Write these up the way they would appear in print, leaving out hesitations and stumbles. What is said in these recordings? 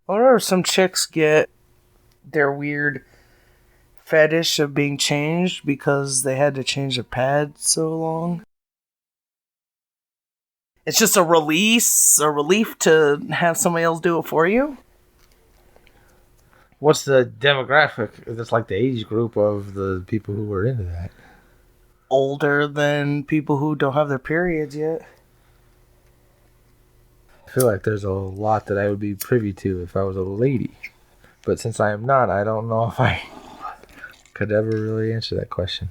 Or some chicks get their weird fetish of being changed because they had to change their pad so long. It's just a relief to have somebody else do it for you. What's the demographic? That's like the age group of the people who were into that. Older than people who don't have their periods yet. I feel like there's a lot that I would be privy to if I was a lady. But since I am not, I don't know if I could ever really answer that question.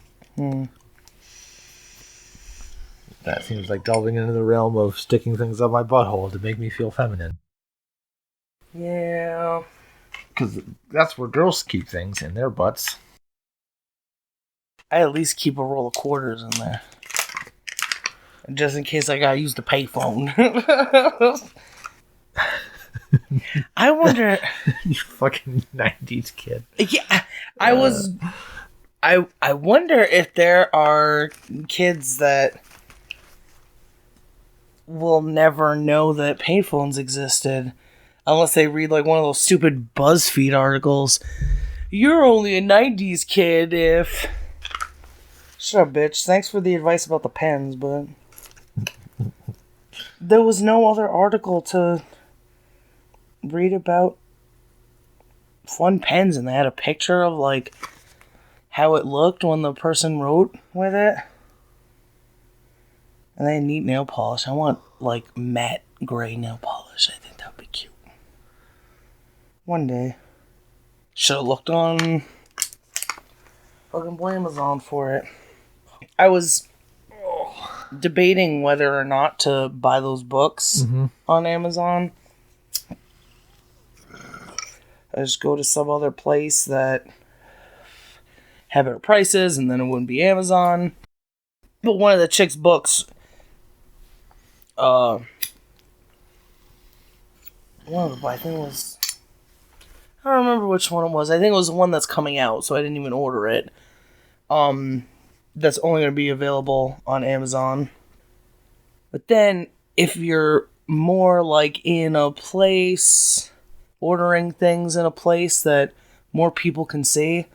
That seems like delving into the realm of sticking things up my butthole to make me feel feminine. Yeah. Because that's where girls keep things, in their butts. I at least keep a roll of quarters in there. Just in case I gotta use the payphone. I wonder... You fucking 90s kid. Yeah, I wonder if there are kids that will never know that payphones existed unless they read like one of those stupid BuzzFeed articles. You're only a 90s kid if... Shut up, bitch. Thanks for the advice about the pens, but... There was no other article to read about fun pens, and they had a picture of like how it looked when the person wrote with it. And they had neat nail polish. I want like matte gray nail polish. I think that would be cute. One day. Should have looked on fucking Amazon for it. I was debating whether or not to buy those books on Amazon. I just go to some other place that have better prices, and then it wouldn't be Amazon. But one of the chick's books, I don't remember which one it was. I think it was the one that's coming out, so I didn't even order it. That's only going to be available on Amazon. But then, if you're more like in a place, ordering things in a place that more people can see,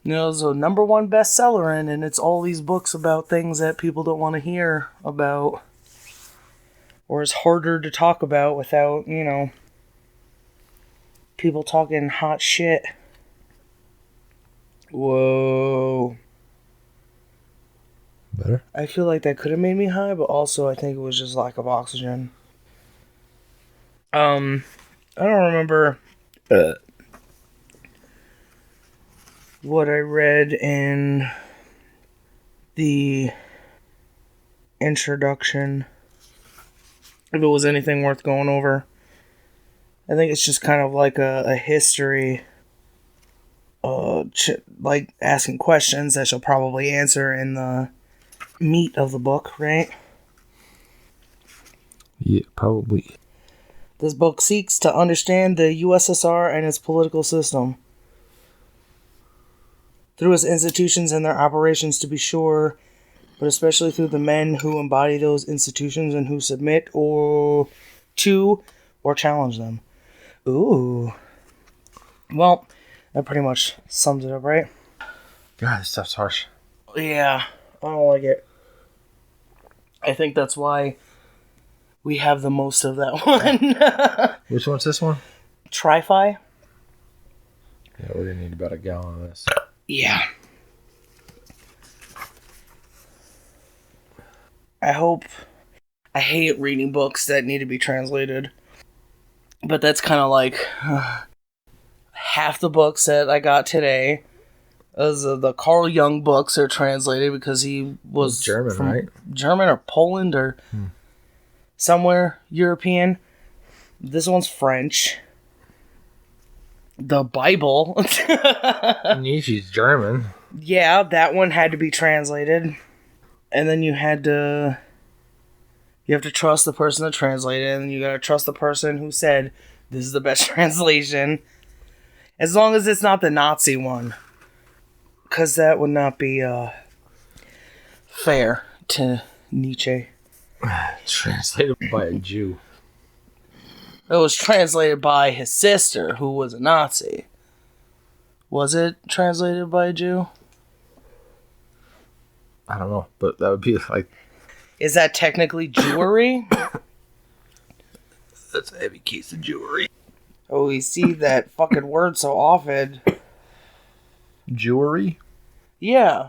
you know, there's a #1 bestseller in, and it's all these books about things that people don't want to hear about, or is harder to talk about without, you know, people talking hot shit. Whoa. Better? I feel like that could have made me high, but also I think it was just lack of oxygen. I don't remember what I read in the introduction. If it was anything worth going over. I think it's just kind of like a history, like asking questions that she'll probably answer in the meat of the book, right? Yeah, probably. This book seeks to understand the USSR and its political system through its institutions and their operations, to be sure, but especially through the men who embody those institutions and who submit or challenge them. Ooh. Well, that pretty much sums it up, right? God, this stuff's harsh. Yeah, I don't like it. I think that's why we have the most of that one. Which one's this one? Tri-Fi? Yeah, we're gonna need about a gallon of this. Yeah. I hate reading books that need to be translated. But that's kind of like half the books that I got today. As the Carl Jung books are translated because he was German, right? German or Poland or somewhere European. This one's French. The Bible. Nietzsche's German. Yeah, that one had to be translated. And then you have to trust the person that translated it, and you gotta trust the person who said this is the best translation. As long as it's not the Nazi one. Because that would not be fair to Nietzsche. Translated by a Jew. It was translated by his sister, who was a Nazi. Was it translated by a Jew? I don't know, but that would be like... Is that technically Jewery? That's a heavy case of jewelry. Oh, we see that fucking word so often. Jewelry? Yeah.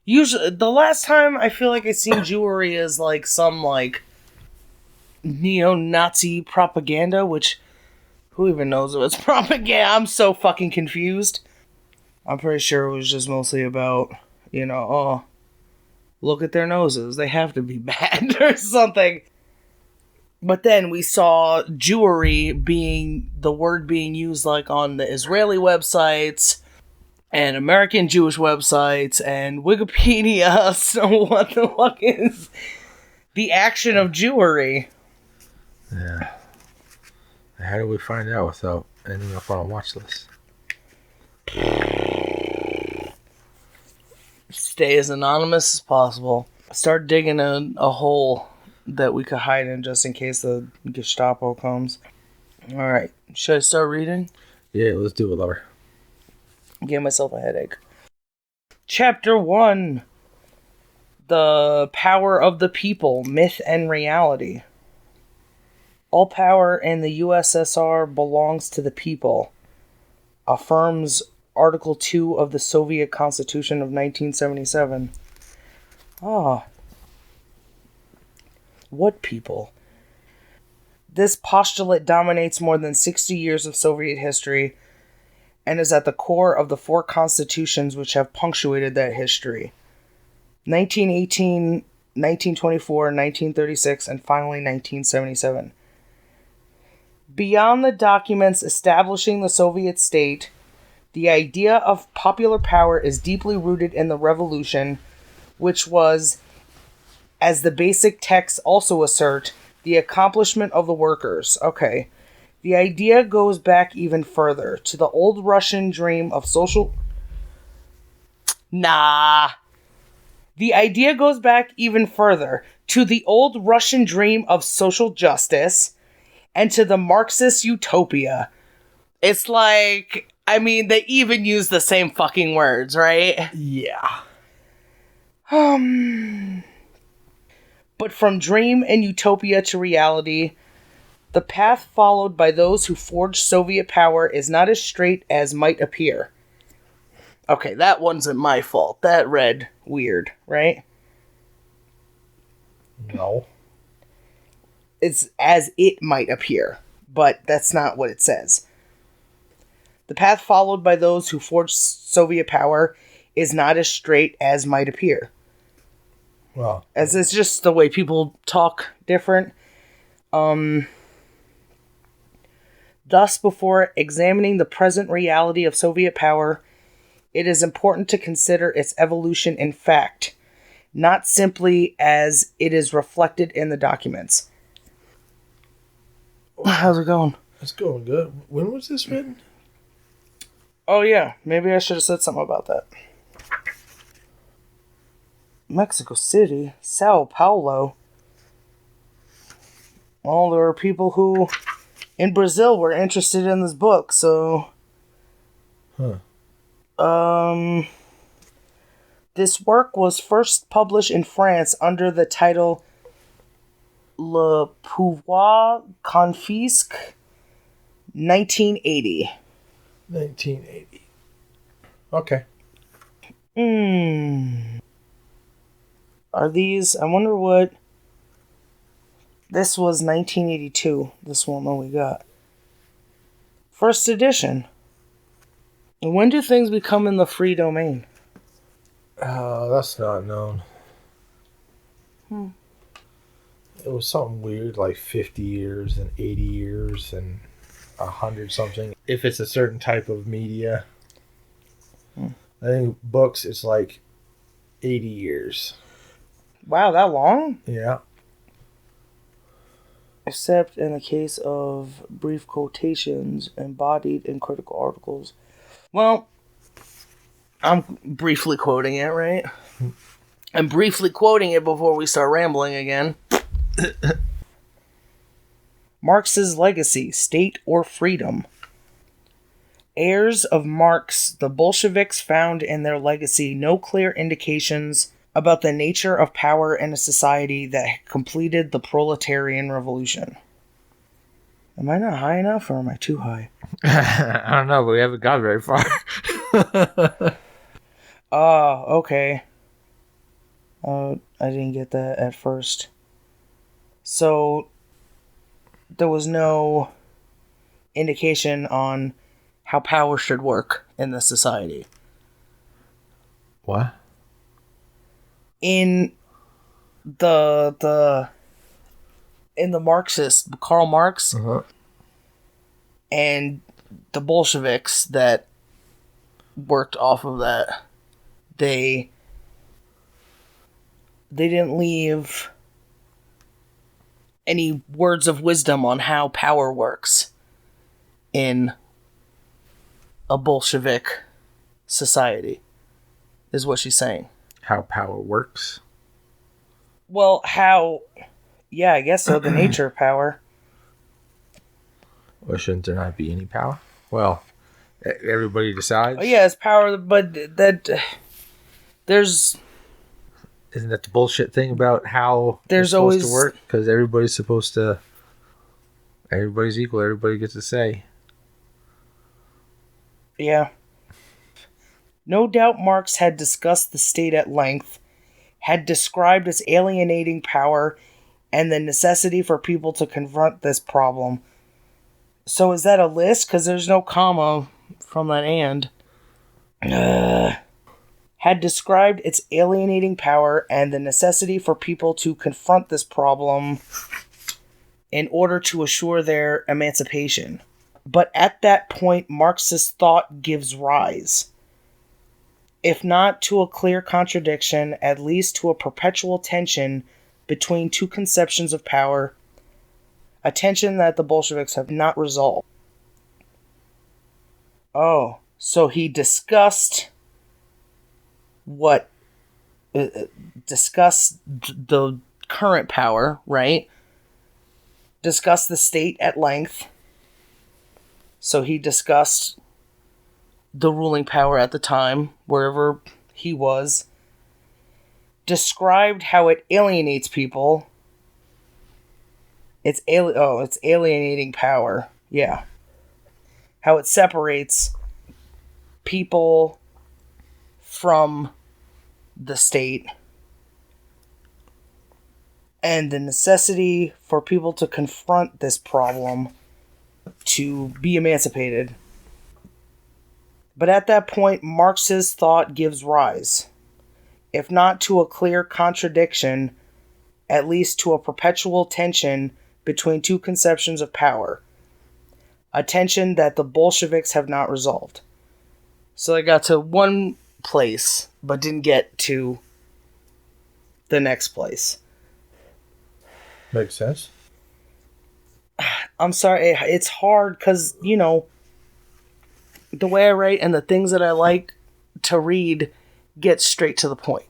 Usually, the last time I feel like I seen Jewery is like some like neo-Nazi propaganda, which who even knows if it's propaganda? I'm so fucking confused. I'm pretty sure it was just mostly about, oh, look at their noses. They have to be bad or something. But then we saw Jewry being the word being used like on the Israeli websites and American Jewish websites and Wikipedia. So what the fuck is the action of Jewry? Yeah. How do we find out without ending up on a watch list? Stay as anonymous as possible. Start digging a hole that we could hide in just in case the Gestapo comes. Alright, should I start reading? Yeah, let's do it, lover. Give myself a headache. Chapter 1. The Power of the People, Myth and Reality. All power in the USSR belongs to the people, affirms Article 2 of the Soviet Constitution of 1977. Ah. What people? This postulate dominates more than 60 years of Soviet history and is at the core of the 4 constitutions which have punctuated that history. 1918, 1924, 1936, and finally 1977. Beyond the documents establishing the Soviet state, the idea of popular power is deeply rooted in the revolution, which was, as the basic texts also assert, the accomplishment of the workers. Okay. The idea goes back even further to the old Russian dream of social... The idea goes back even further to the old Russian dream of social justice and to the Marxist utopia. It's like, I mean, they even use the same fucking words, right? Yeah. But from dream and utopia to reality, the path followed by those who forged Soviet power is not as straight as might appear. Okay, that wasn't my fault. That read weird, right? No. It's as it might appear, but that's not what it says. The path followed by those who forged Soviet power is not as straight as might appear. Well, as it's just the way people talk different. Thus, before examining the present reality of Soviet power, it is important to consider its evolution in fact, not simply as it is reflected in the documents. How's it going? it's going good. When was this written? Oh yeah, maybe I should have said something about that. Mexico City, Sao Paulo. Well, there were people who in Brazil were interested in this book, so... This work was first published in France under the title Le Pouvoir Confisque, 1980. 1980. Okay. Are these... I wonder what... This was 1982, this one that we got. First edition. When do things become in the free domain? That's not known. It was something weird, like 50 years and 80 years and 100 something. If it's a certain type of media. I think books, it's like 80 years. Wow, that long? Yeah. Except in the case of brief quotations embodied in critical articles. Well, I'm briefly quoting it, right? I'm briefly quoting it before we start rambling again. Marx's legacy, state or freedom. Heirs of Marx, the Bolsheviks found in their legacy no clear indications about the nature of power in a society that had completed the proletarian revolution. Am I not high enough, or am I too high? I don't know, but we haven't got very far. Okay. I didn't get that at first. So, there was no indication on how power should work in this society. What? In the Marxist, Karl Marx, and the Bolsheviks that worked off of that, they didn't leave any words of wisdom on how power works in a Bolshevik society, is what she's saying. How power works? Well, yeah, I guess so, the nature of power. Well, shouldn't there not be any power? Well, everybody decides. Oh, yeah, it's power, but there's... Isn't that the bullshit thing about how there's it's supposed always to work? Because everybody's supposed to... Everybody's equal. Everybody gets a say. Yeah. No doubt Marx had discussed the state at length, had described its alienating power, and the necessity for people to confront this problem. So is that a list? Because there's no comma from that and. Had described its alienating power and the necessity for people to confront this problem in order to assure their emancipation. But at that point, Marxist thought gives rise, if not to a clear contradiction, at least to a perpetual tension between two conceptions of power, a tension that the Bolsheviks have not resolved. Oh, so he discussed discuss the current power, right? Discuss the state at length. So he discussed the ruling power at the time, wherever he was. Described how it alienates people. It's alienating power. Yeah. How it separates people from the state, and the necessity for people to confront this problem to be emancipated. But at that point, Marx's thought gives rise, if not to a clear contradiction, at least to a perpetual tension between two conceptions of power, a tension that the Bolsheviks have not resolved. So they got to one place, but didn't get to the next place. Makes sense. I'm sorry, it's hard because, the way I write and the things that I like to read get straight to the point.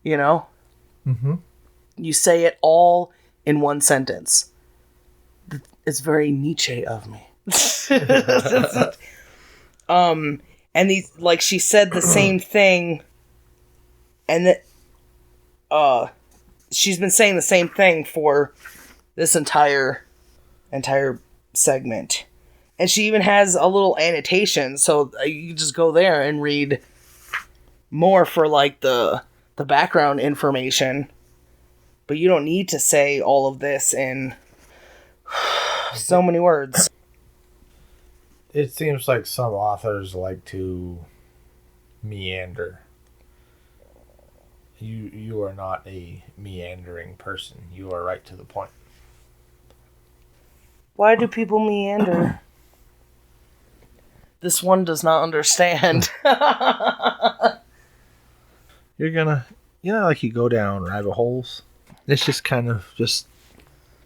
Mm-hmm. You say it all in one sentence. It's very Nietzsche of me. And these, like, she said the same thing, and that she's been saying the same thing for this entire segment. And she even has a little annotation, so you can just go there and read more for, like, the background information. But you don't need to say all of this in so many words. It seems like some authors like to meander. You are not a meandering person. You are right to the point. Why do people meander? This one does not understand. You're like you go down rabbit holes. It's just kind of just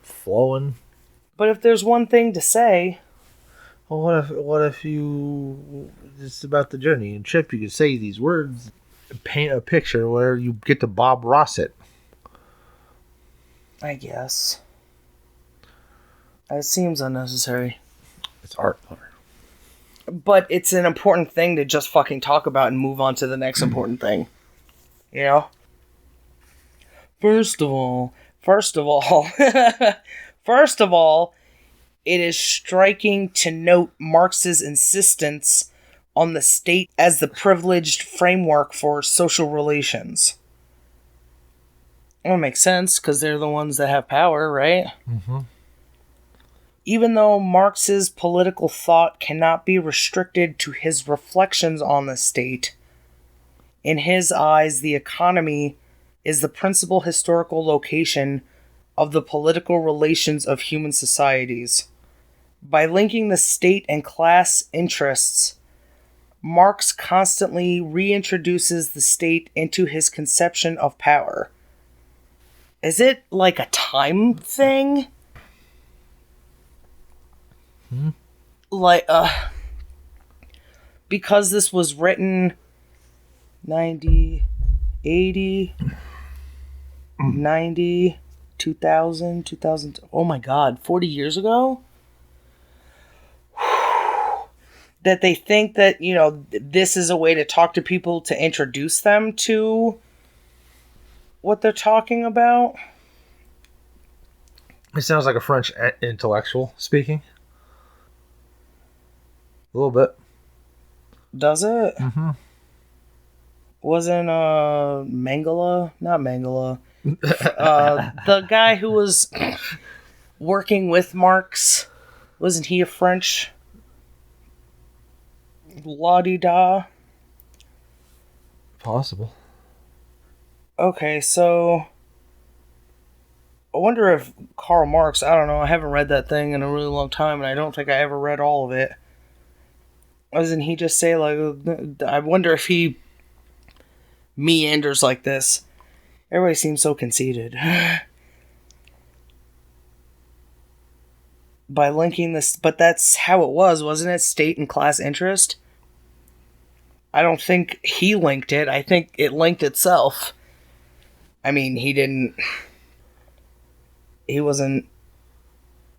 flowing. But if there's one thing to say... Well, what if you... It's about the journey. And Chip, you could say these words, paint a picture where you get to Bob Ross it. I guess. It seems unnecessary. It's art, lover. But it's an important thing to just fucking talk about and move on to the next important thing. You know? First of all, first of all, it is striking to note Marx's insistence on the state as the privileged framework for social relations. Well, it makes sense, because they're the ones that have power, right? Mm-hmm. Even though Marx's political thought cannot be restricted to his reflections on the state, in his eyes, the economy is the principal historical location of the political relations of human societies. By linking the state and class interests, Marx constantly reintroduces the state into his conception of power. Is it like a time thing? Like, because this was written 90, 80, 90, 2000, oh my god, 40 years ago? That they think that, you know, this is a way to talk to people to introduce them to what they're talking about. It sounds like a French intellectual speaking. A little bit. Does it? Mm-hmm. Wasn't Mengele? Not Mengele. The guy who was working with Marx, wasn't he a French? La-di-da. Possible. Okay, so I wonder if Karl Marx, I don't know, I haven't read that thing in a really long time, and I don't think I ever read all of it. Doesn't he just say, like, I wonder if he meanders like this. Everybody seems so conceited. By linking this, but that's how it was, wasn't it? State and class interest? I don't think he linked it. I think it linked itself. I mean, he wasn't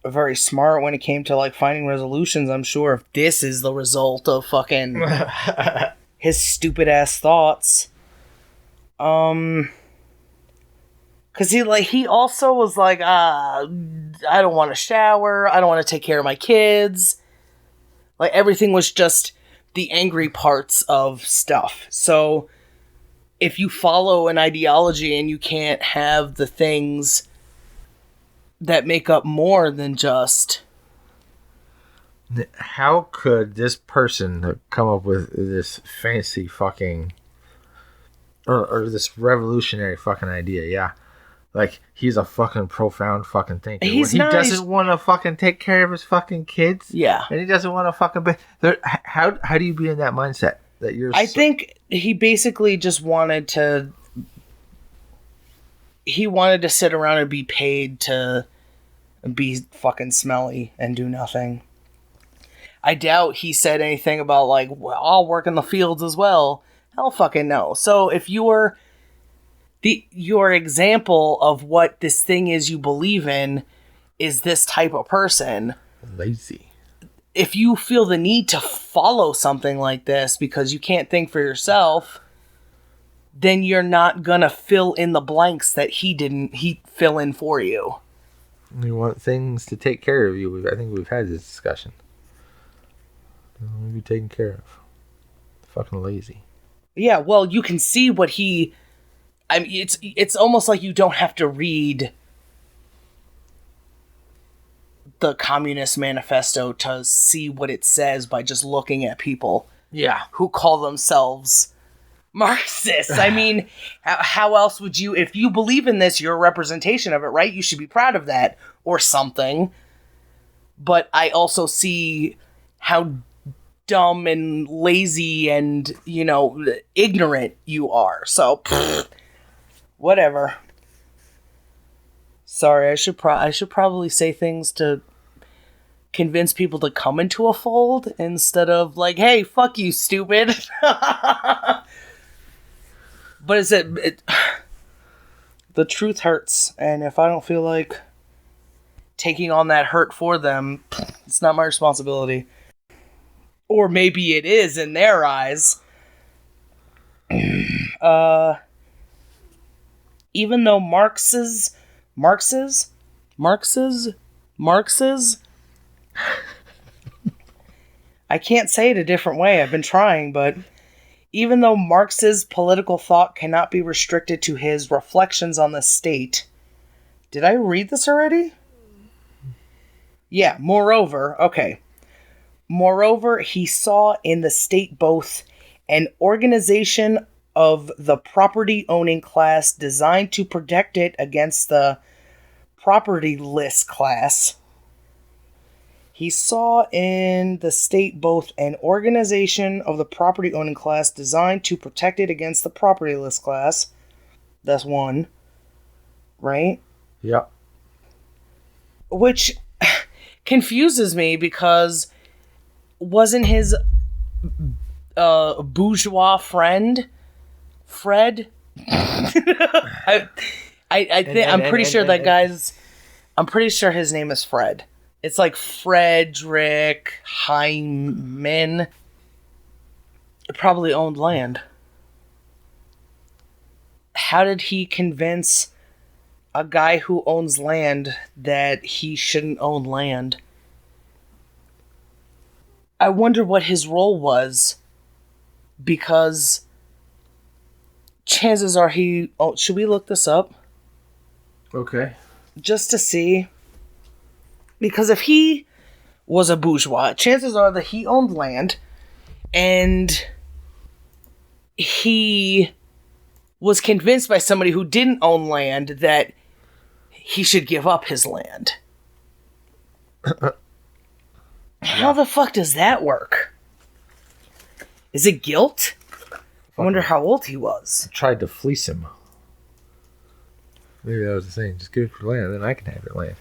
very smart when it came to, like, finding resolutions, I'm sure, if this is the result of fucking his stupid ass thoughts. Cause he also was like, I don't want to shower, I don't want to take care of my kids. Like, everything was just the angry parts of stuff. So, if you follow an ideology and you can't have the things that make up more than just... How could this person come up with this fancy fucking... Or this revolutionary fucking idea, yeah. Like, he's a fucking profound fucking thinker. He doesn't want to fucking take care of his fucking kids. Yeah. And he doesn't want to fucking... How do you be in that mindset? That you're... I think he basically just wanted to... He wanted to sit around and be paid to be fucking smelly and do nothing. I doubt he said anything about, like, well, I'll work in the fields as well. Hell fucking no. So if you're... your example of what this thing is you believe in is this type of person. Lazy. If you feel the need to follow something like this because you can't think for yourself, then you're not gonna fill in the blanks that he fill in for you. You want things to take care of you. I think we've had this discussion. You want to be taken care of. Fucking lazy. Yeah, well, you can see what he... I mean, it's almost like you don't have to read the Communist Manifesto to see what it says by just looking at people, Yeah, who call themselves Marxists. I mean, how else would you, if you believe in this, you're a representation of it, right? You should be proud of that or something. But I also see how dumb and lazy and, you know, ignorant you are. So, whatever. Sorry, I should probably say things to convince people to come into a fold instead of like, hey, fuck you, stupid. But the truth hurts, and if I don't feel like taking on that hurt for them, it's not my responsibility. Or maybe it is in their eyes. Even though Marx's I can't say it a different way, I've been trying, but even though Marx's political thought cannot be restricted to his reflections on the state. Did I read this already? Yeah, moreover, he saw in the state both an organization of the property-owning class designed to protect it against the propertyless class. He saw in the state both an organization of the property-owning class designed to protect it against the propertyless class. That's one. Right? Yeah. Which confuses me because wasn't his bourgeois friend Fred? I'm pretty sure his name is Fred. It's like Frederick Hyman. It probably owned land. How did he convince a guy who owns land that he shouldn't own land? I wonder what his role was, because chances are he... Oh, should we look this up? Okay. Just to see. Because if he was a bourgeois, chances are that he owned land, and he was convinced by somebody who didn't own land that he should give up his land. How the fuck does that work? Is it guilt? I wonder how old he was. Tried to fleece him. Maybe that was the thing. Just give it for land, then I can have your land.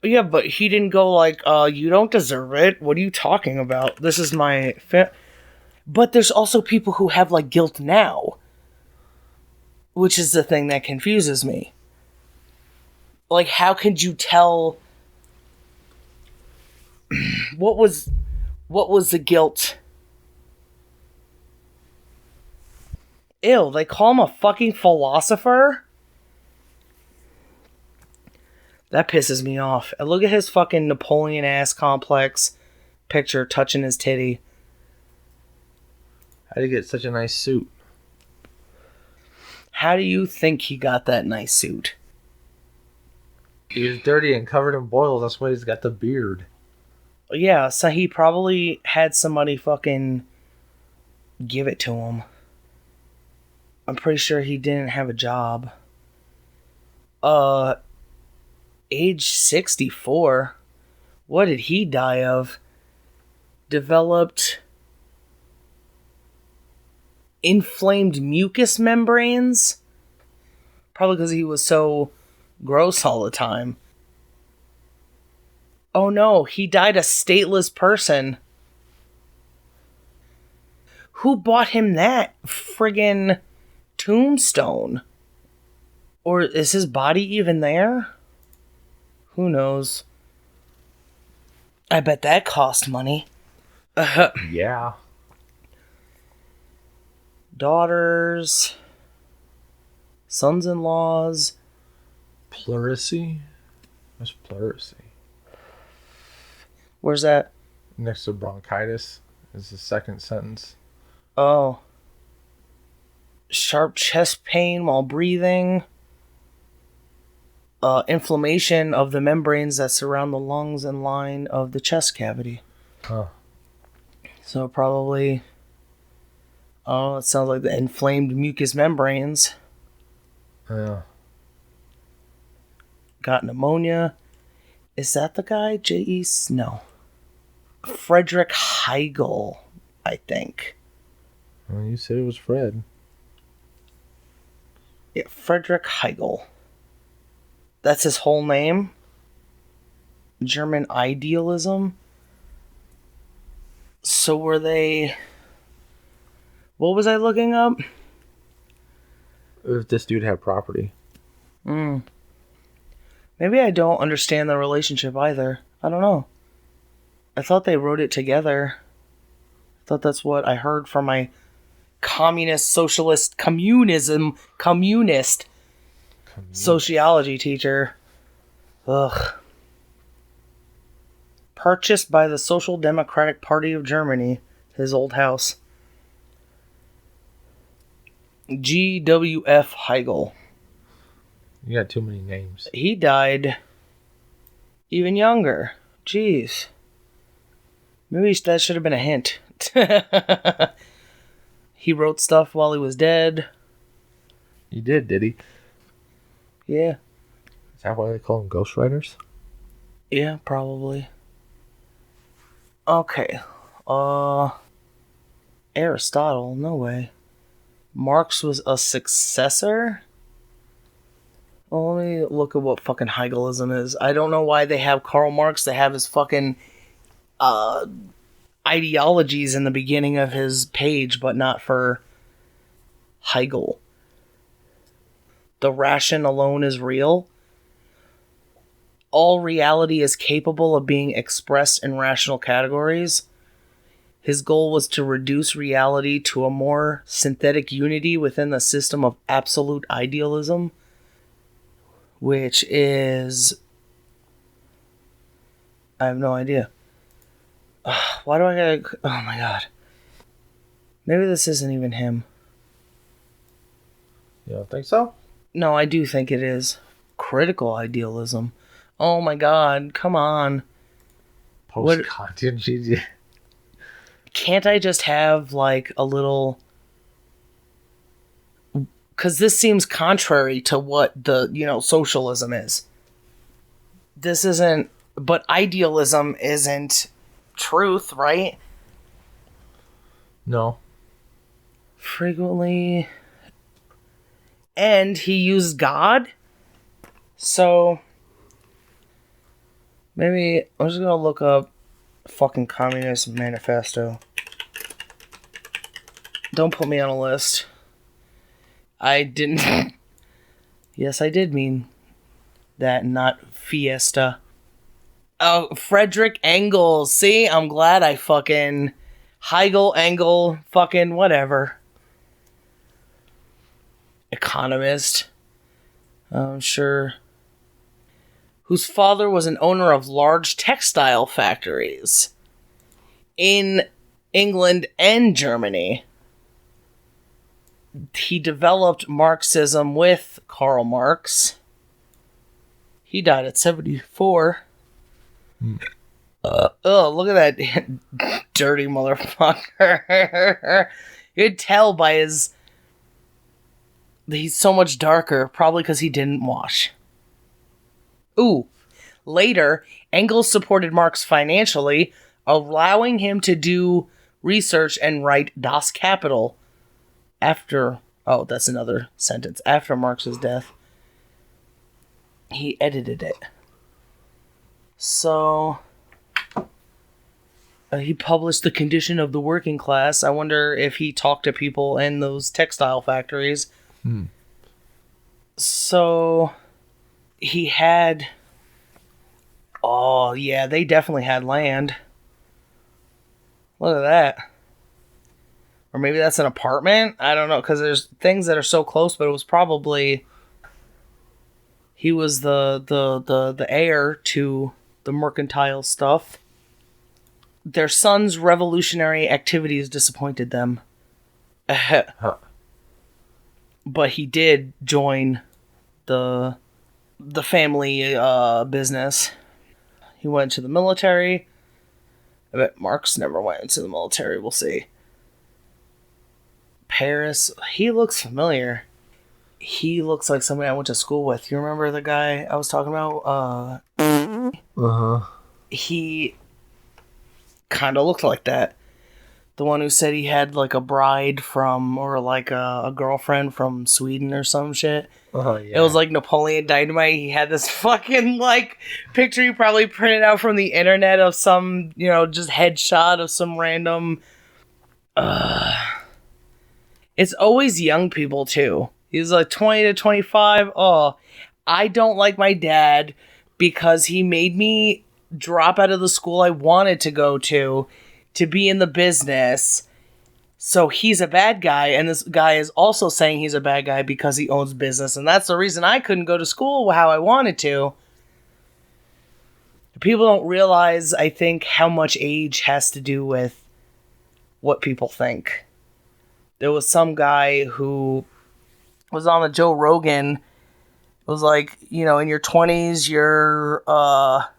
Yeah, but he didn't go like, you don't deserve it. What are you talking about? This is my... But there's also people who have, like, guilt now. Which is the thing that confuses me. Like, how could you tell... What was the guilt? Ew, they call him a fucking philosopher? That pisses me off. And look at his fucking Napoleon-ass complex picture touching his titty. How did he get such a nice suit? How do you think he got that nice suit? He was dirty and covered in boils. That's why he's got the beard. Yeah, so he probably had somebody fucking give it to him. I'm pretty sure he didn't have a job. Age 64. What did he die of? Developed inflamed mucous membranes? Probably because he was so gross all the time. Oh no, he died a stateless person. Who bought him that friggin' tombstone? Or is his body even there? Who knows? I bet that cost money. Yeah. Daughters. Sons-in-laws. Pleurisy? What's pleurisy? Where's that? Next to bronchitis is the second sentence. Oh. Sharp chest pain while breathing. Inflammation of the membranes that surround the lungs and line of the chest cavity. Huh. So probably... Oh, it sounds like the inflamed mucous membranes. Yeah. Got pneumonia. Is that the guy? J.E.? No. Frederick Heigl, I think. Well, you said it was Fred. Yeah, Frederick Heigl. That's his whole name? German idealism? So were they... What was I looking up? If this dude had property. Maybe Maybe I don't understand the relationship either. I don't know. I thought they wrote it together. I thought that's what I heard from my communist sociology teacher. Ugh. Purchased by the Social Democratic Party of Germany, his old house. G.W.F. Heigl. You got too many names. He died even younger. Jeez. Maybe that should have been a hint. He wrote stuff while he was dead. He did he? Yeah. Is that why they call them ghostwriters? Yeah, probably. Okay. Aristotle, no way. Marx was a successor? Well, let me look at what fucking Hegelism is. I don't know why they have Karl Marx. They have his fucking ideologies in the beginning of his page, but not for Hegel. The ration alone is real. All reality is capable of being expressed in rational categories. His goal was to reduce reality to a more synthetic unity within the system of absolute idealism, which is... I have no idea. Why do I gotta... Oh my god. Maybe this isn't even him. You don't think so? No, I do think it is. Critical idealism. Oh my god, come on. Post-Kantian GG. Can't I just have, like, a little... Because this seems contrary to what the, socialism is. This isn't... But idealism isn't truth, right? No. Frequently... And he used God? So... Maybe I'm just gonna look up fucking Communist Manifesto. Don't put me on a list. I didn't... Yes, I did mean that, not fiesta. Oh, Frederick Engels. See? I'm glad I fucking... Hegel, Engel, fucking whatever. Economist. I'm sure... Whose father was an owner of large textile factories in England and Germany. He developed Marxism with Karl Marx. He died at 74. Look at that dirty motherfucker. You could tell by his... He's so much darker, probably because he didn't wash. Ooh. Later, Engels supported Marx financially, allowing him to do research and write Das Kapital after... Oh, that's another sentence. After Marx's death. He edited it. So... he published The Condition of the Working Class. I wonder if he talked to people in those textile factories. So... He had... Oh, yeah, they definitely had land. Look at that. Or maybe that's an apartment? I don't know, because there's things that are so close, but it was probably... He was the heir to the mercantile stuff. Their son's revolutionary activities disappointed them. But he did join the family business. He went to the military. I bet Marx never went into the military. We'll see. Paris. He looks familiar. He looks like somebody I went to school with. You remember the guy I was talking about? He kind of looked like that. The one who said he had like a bride from, or like a girlfriend from Sweden or some shit. Oh, yeah. It was like Napoleon Dynamite. He had this fucking like picture he probably printed out from the internet of some, just headshot of some random. It's always young people too. He's like 20 to 25. Oh, I don't like my dad because he made me drop out of the school I wanted to go to be in the business. So he's a bad guy, and this guy is also saying he's a bad guy because he owns business, and that's the reason I couldn't go to school how I wanted to. People don't realize, I think, how much age has to do with what people think. There was some guy who was on the Joe Rogan. It was like, you know, in your 20s, you're a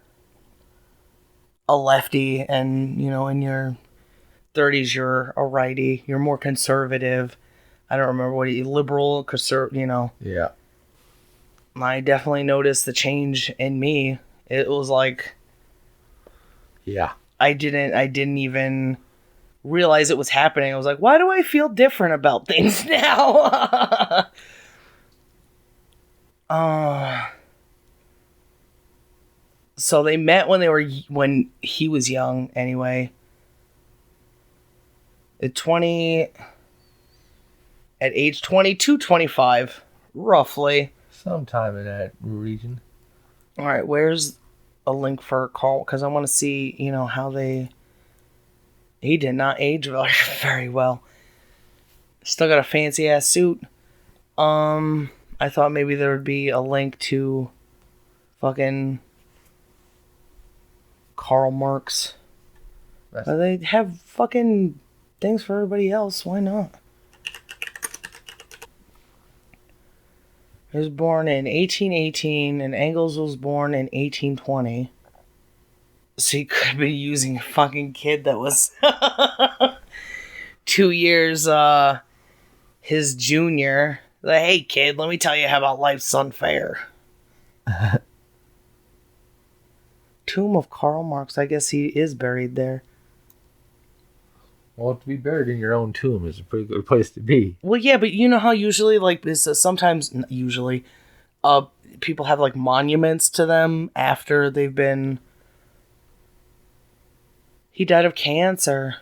lefty, and, you know, in your 30s, you're a righty. You're more conservative. I don't remember what liberal, conservative, you know. Yeah. I definitely noticed the change in me. It was like, yeah, I didn't even realize it was happening. I was like, why do I feel different about things now? So they met when he was young anyway. At age 22, 25, roughly. Sometime in that region. All right, where's a link for Carl? Because I want to see, you know, how he did not age very well. Still got a fancy ass suit. I thought maybe there would be a link to fucking Karl Marx. But they have fucking things for everybody else. Why not? He was born in 1818, and Engels was born in 1820. So he could be using a fucking kid that was 2 years his junior. Like, hey kid, let me tell you how about life's unfair. Tomb of Karl Marx. I guess he is buried there. Well, to be buried in your own tomb is a pretty good place to be. Well, yeah, but you know how usually, like, this sometimes, usually, people have, like, monuments to them after they've been... He died of cancer.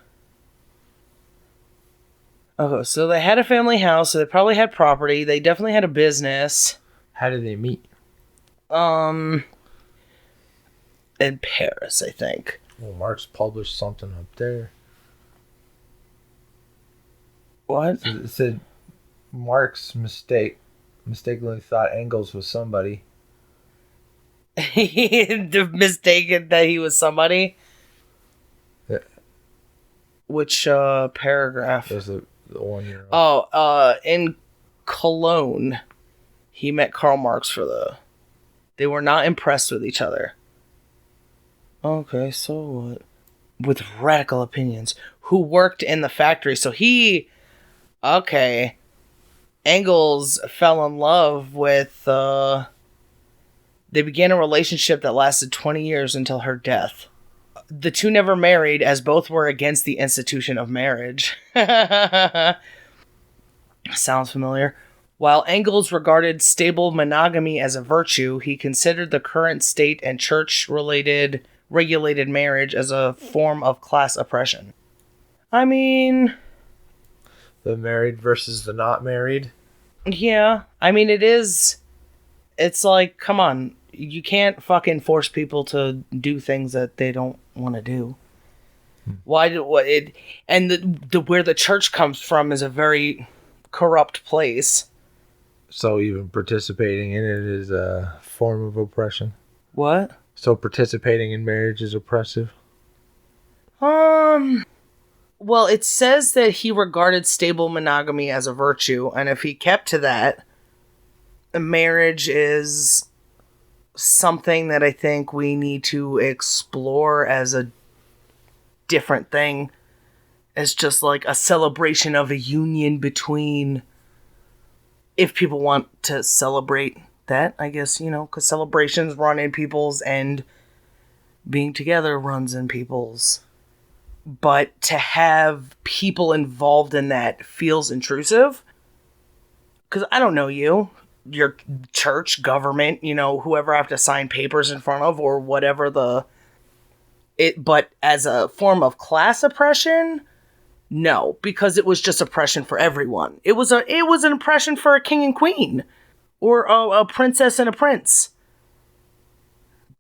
Okay, so they had a family house, so they probably had property. They definitely had a business. How did they meet? In Paris, I think. Well, Marx published something up there. What? It said Marx mistakenly thought Engels was somebody. Mistaken that he was somebody? Yeah. Which paragraph? There's the one you're on. Oh, in Cologne, he met Karl Marx They were not impressed with each other. Okay, so what? With radical opinions. Who worked in the factory. So Engels fell in love with, they began a relationship that lasted 20 years until her death. The two never married, as both were against the institution of marriage. Sounds familiar. While Engels regarded stable monogamy as a virtue, he considered the current state and church-regulated marriage as a form of class oppression. I mean... The married versus the not married? Yeah. I mean, it is... It's like, come on. You can't fucking force people to do things that they don't want to do. Why do what it... And the where the church comes from is a very corrupt place. So even participating in it is a form of oppression? What? So participating in marriage is oppressive? Well, it says that he regarded stable monogamy as a virtue, and if he kept to that, marriage is something that I think we need to explore as a different thing. As just like a celebration of a union between... If people want to celebrate that, I guess, you know, because celebrations run in people's and being together runs in people's. But to have people involved in that feels intrusive. Because I don't know you. Your church, government, you know, whoever I have to sign papers in front of or whatever but as a form of class oppression, no, because it was just oppression for everyone. It was an oppression for a king and queen or a princess and a prince.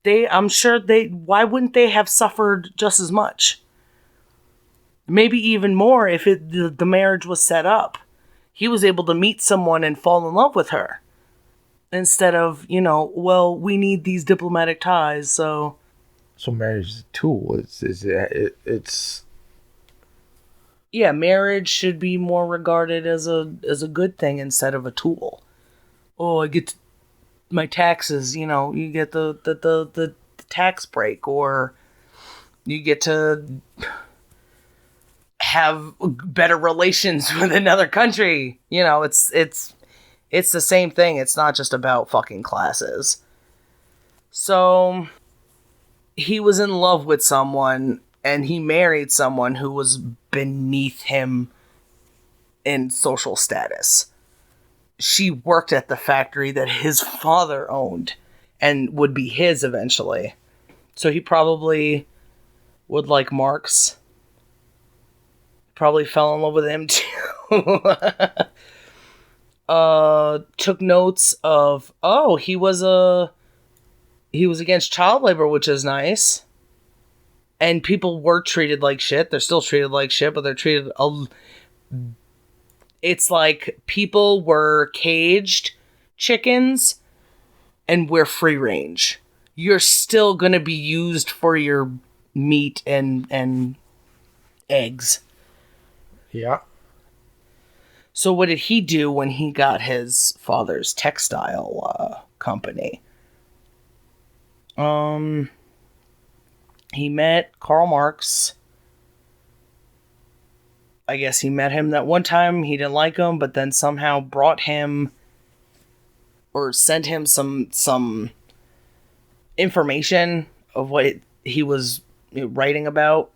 I'm sure why wouldn't they have suffered just as much? Maybe even more if the marriage was set up. He was able to meet someone and fall in love with her. Instead of, well, we need these diplomatic ties, so... So marriage is a tool. It's... Yeah, marriage should be more regarded as a good thing instead of a tool. Oh, I get my taxes, you get the tax break, or you get to have better relations with another country. It's the same thing. It's not just about fucking classes. So, he was in love with someone, and he married someone who was beneath him in social status. She worked at the factory that his father owned, and would be his eventually. So he probably would like Marx. Probably fell in love with him too. Took notes of, he was against child labor, which is nice. And people were treated like shit. They're still treated like shit, but they're treated it's like people were caged chickens and we're free range. You're still going to be used for your meat and eggs. Yeah. So what did he do when he got his father's textile company? He met Karl Marx. I guess he met him that one time. He didn't like him, but then somehow brought him or sent him some information of what he was writing about.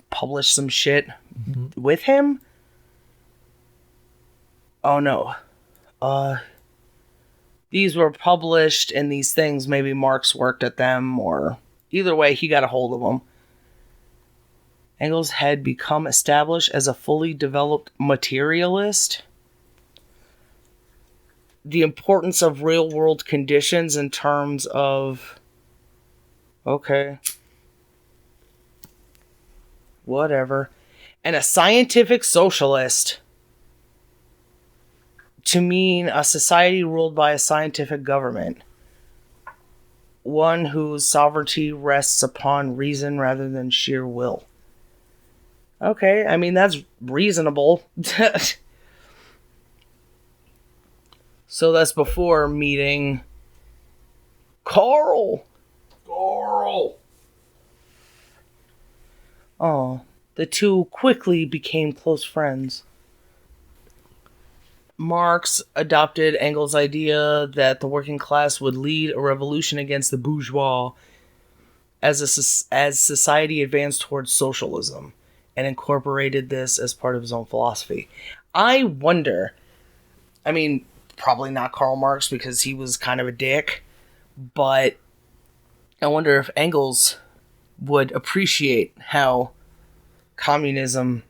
Published some shit with him. Oh no. These were published in these things. Maybe Marx worked at them, or either way, he got a hold of them. Engels had become established as a fully developed materialist. The importance of real-world conditions in terms of... Okay. Whatever. And a scientific socialist... to mean a society ruled by a scientific government. One whose sovereignty rests upon reason rather than sheer will. Okay, I mean, that's reasonable. So that's before meeting Carl. Oh, the two quickly became close friends. Marx adopted Engels' idea that the working class would lead a revolution against the bourgeois as society advanced towards socialism, and incorporated this as part of his own philosophy. I wonder, I mean, probably not Karl Marx because he was kind of a dick, but I wonder if Engels would appreciate how communism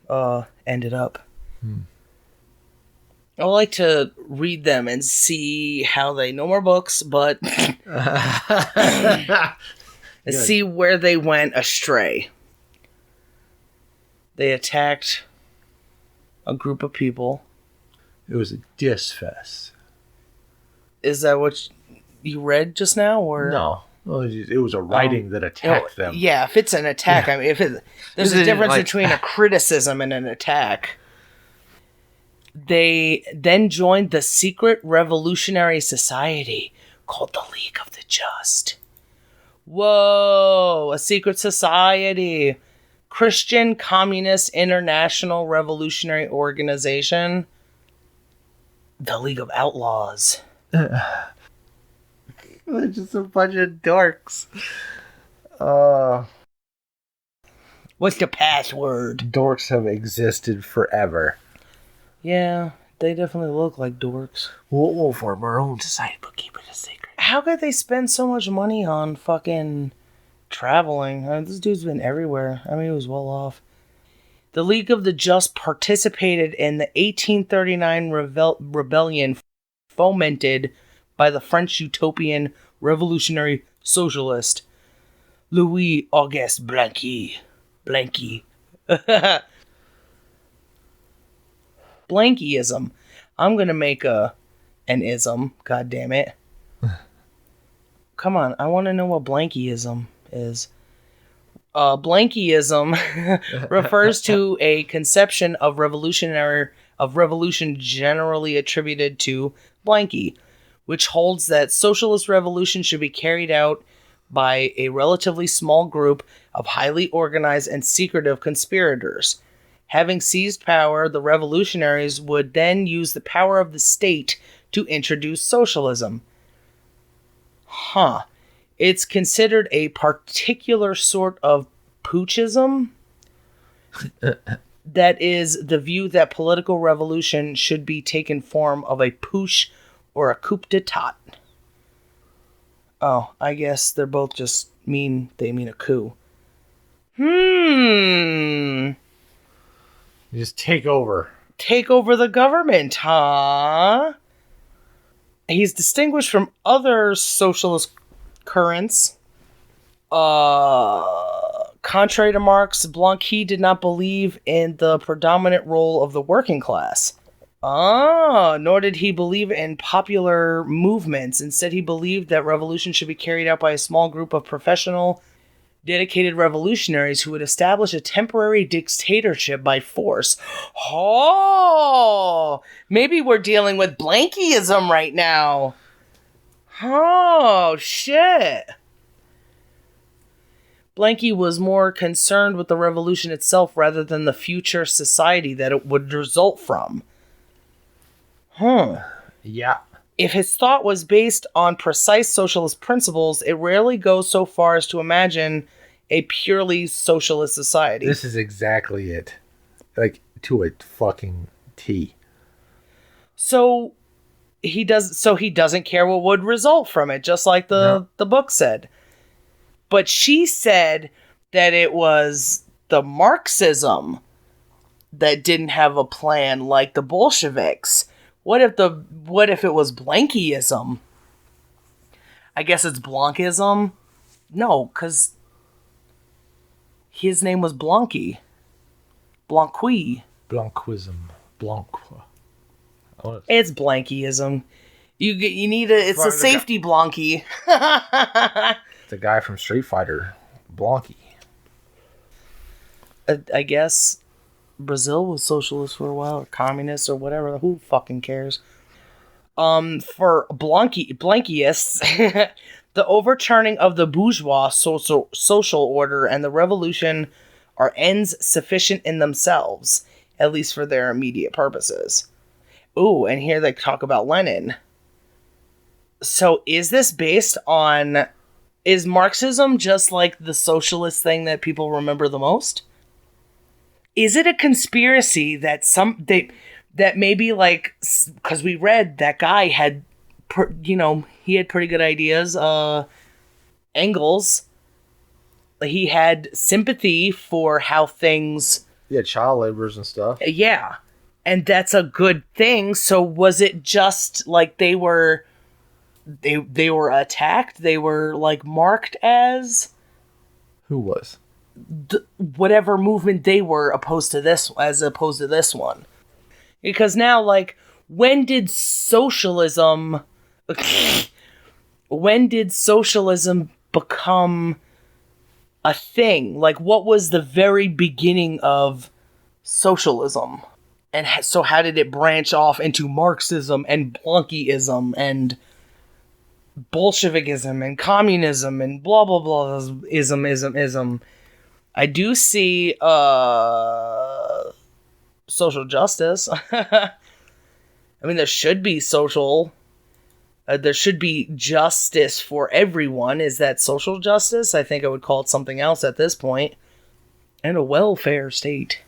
ended up. I would like to read them and see how they... No more books, but... and see where they went astray. They attacked a group of people. It was a diss fest. Is that what you read just now, or... No. Well, it was a writing that attacked them. Yeah, if it's an attack, I mean, there's a difference between a criticism and an attack. They then joined the secret revolutionary society called the League of the Just. Whoa, a secret society. Christian Communist International Revolutionary Organization. The League of Outlaws. They're just a bunch of dorks. What's the password? Dorks have existed forever. Yeah, they definitely look like dorks. We'll form our own society, but keep it a secret. How could they spend so much money on fucking traveling? This dude's been everywhere. I mean, he was well off. The League of the Just participated in the 1839 rebellion fomented by the French utopian revolutionary socialist Louis Auguste Blanqui. Blankyism. I'm gonna make an ism. God damn it. Come on, I want to know what blankyism is. Blankyism refers to a conception of revolution generally attributed to Blanky, which holds that socialist revolution should be carried out by a relatively small group of highly organized and secretive conspirators. Having seized power, the revolutionaries would then use the power of the state to introduce socialism. It's considered a particular sort of putschism. That is the view that political revolution should be taken form of a putsch or a coup d'etat. Oh, I guess they're both just mean a coup. You just take over. Take over the government, huh? He's distinguished from other socialist currents. Contrary to Marx, Blanqui did not believe in the predominant role of the working class. Nor did he believe in popular movements. Instead, he believed that revolution should be carried out by a small group of professional, dedicated revolutionaries who would establish a temporary dictatorship by force. Oh, maybe we're dealing with Blankyism right now. Oh, shit. Blanky was more concerned with the revolution itself rather than the future society that it would result from. Yeah. If his thought was based on precise socialist principles, it rarely goes so far as to imagine a purely socialist society. This is exactly it. Like, to a fucking T. So he doesn't care what would result from it, just like the book said. But she said that it was the Marxism that didn't have a plan like the Bolsheviks. What if it was Blankyism? I guess it's Blankism? No, because his name was Blanqui. Blanqui. Blanquism. It's Blankyism. You need it's a safety Blanqui. The guy from Street Fighter. Blanqui. I guess Brazil was socialist for a while, or communist, or whatever. Who fucking cares? For Blanquyists, the overturning of the bourgeois social order and the revolution are ends sufficient in themselves, at least for their immediate purposes. Ooh, and here they talk about Lenin. So is this based on... Is Marxism just like the socialist thing that people remember the most? Is it a conspiracy that that maybe, like, because we read that guy had, he had pretty good ideas. Engels, he had sympathy for how things. Yeah, child laborers and stuff. Yeah, and that's a good thing. So was it just like they were attacked? They were like marked as. Who was? Whatever movement they were opposed to this one. Because now, like, when did socialism become a thing? Like, what was the very beginning of socialism? And so how did it branch off into Marxism and Blankyism and Bolshevikism and communism and blah blah blah ism. I do see social justice. I mean, there should be there should be justice for everyone. Is that social justice? I think I would call it something else at this point. And a welfare state.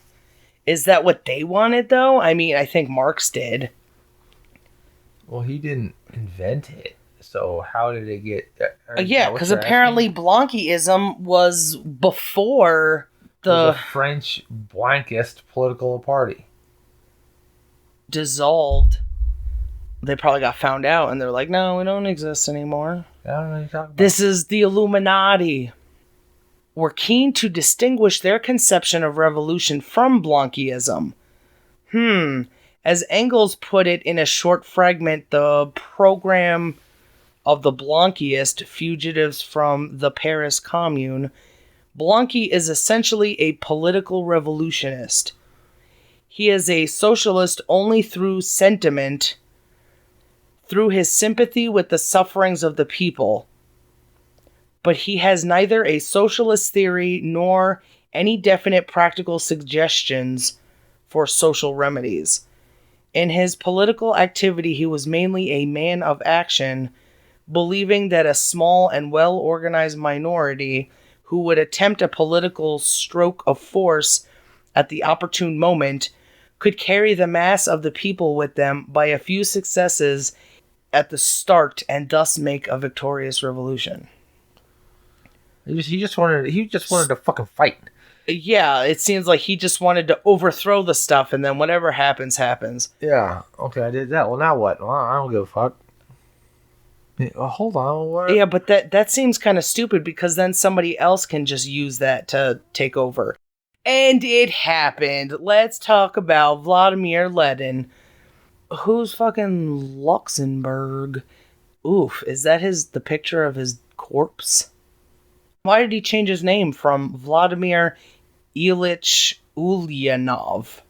Is that what they wanted, though? I mean, I think Marx did. Well, he didn't invent it. So how did it get... Yeah, because apparently Blankyism was before the French Blankist political party. Dissolved. They probably got found out, and they're like, no, we don't exist anymore. I don't know what you're talking about. This is the Illuminati. Were keen to distinguish their conception of revolution from Blanquism. As Engels put it in a short fragment, the program of the Blanquist fugitives from the Paris Commune, Blanqui is essentially a political revolutionist. He is a socialist only through sentiment, through his sympathy with the sufferings of the people. But he has neither a socialist theory nor any definite practical suggestions for social remedies. In his political activity, he was mainly a man of action, believing that a small and well-organized minority who would attempt a political stroke of force at the opportune moment could carry the mass of the people with them by a few successes at the start and thus make a victorious revolution. He just wanted to fucking fight. Yeah, it seems like he just wanted to overthrow the stuff, and then whatever happens, happens. Yeah. Okay, I did that. Well, now what? Well, I don't give a fuck. Hold on. What? Yeah, but that seems kind of stupid because then somebody else can just use that to take over. And it happened. Let's talk about Vladimir Lenin. Who's fucking Luxembourg? Oof, is that the picture of his corpse? Why did he change his name from Vladimir Ilyich Ulyanov?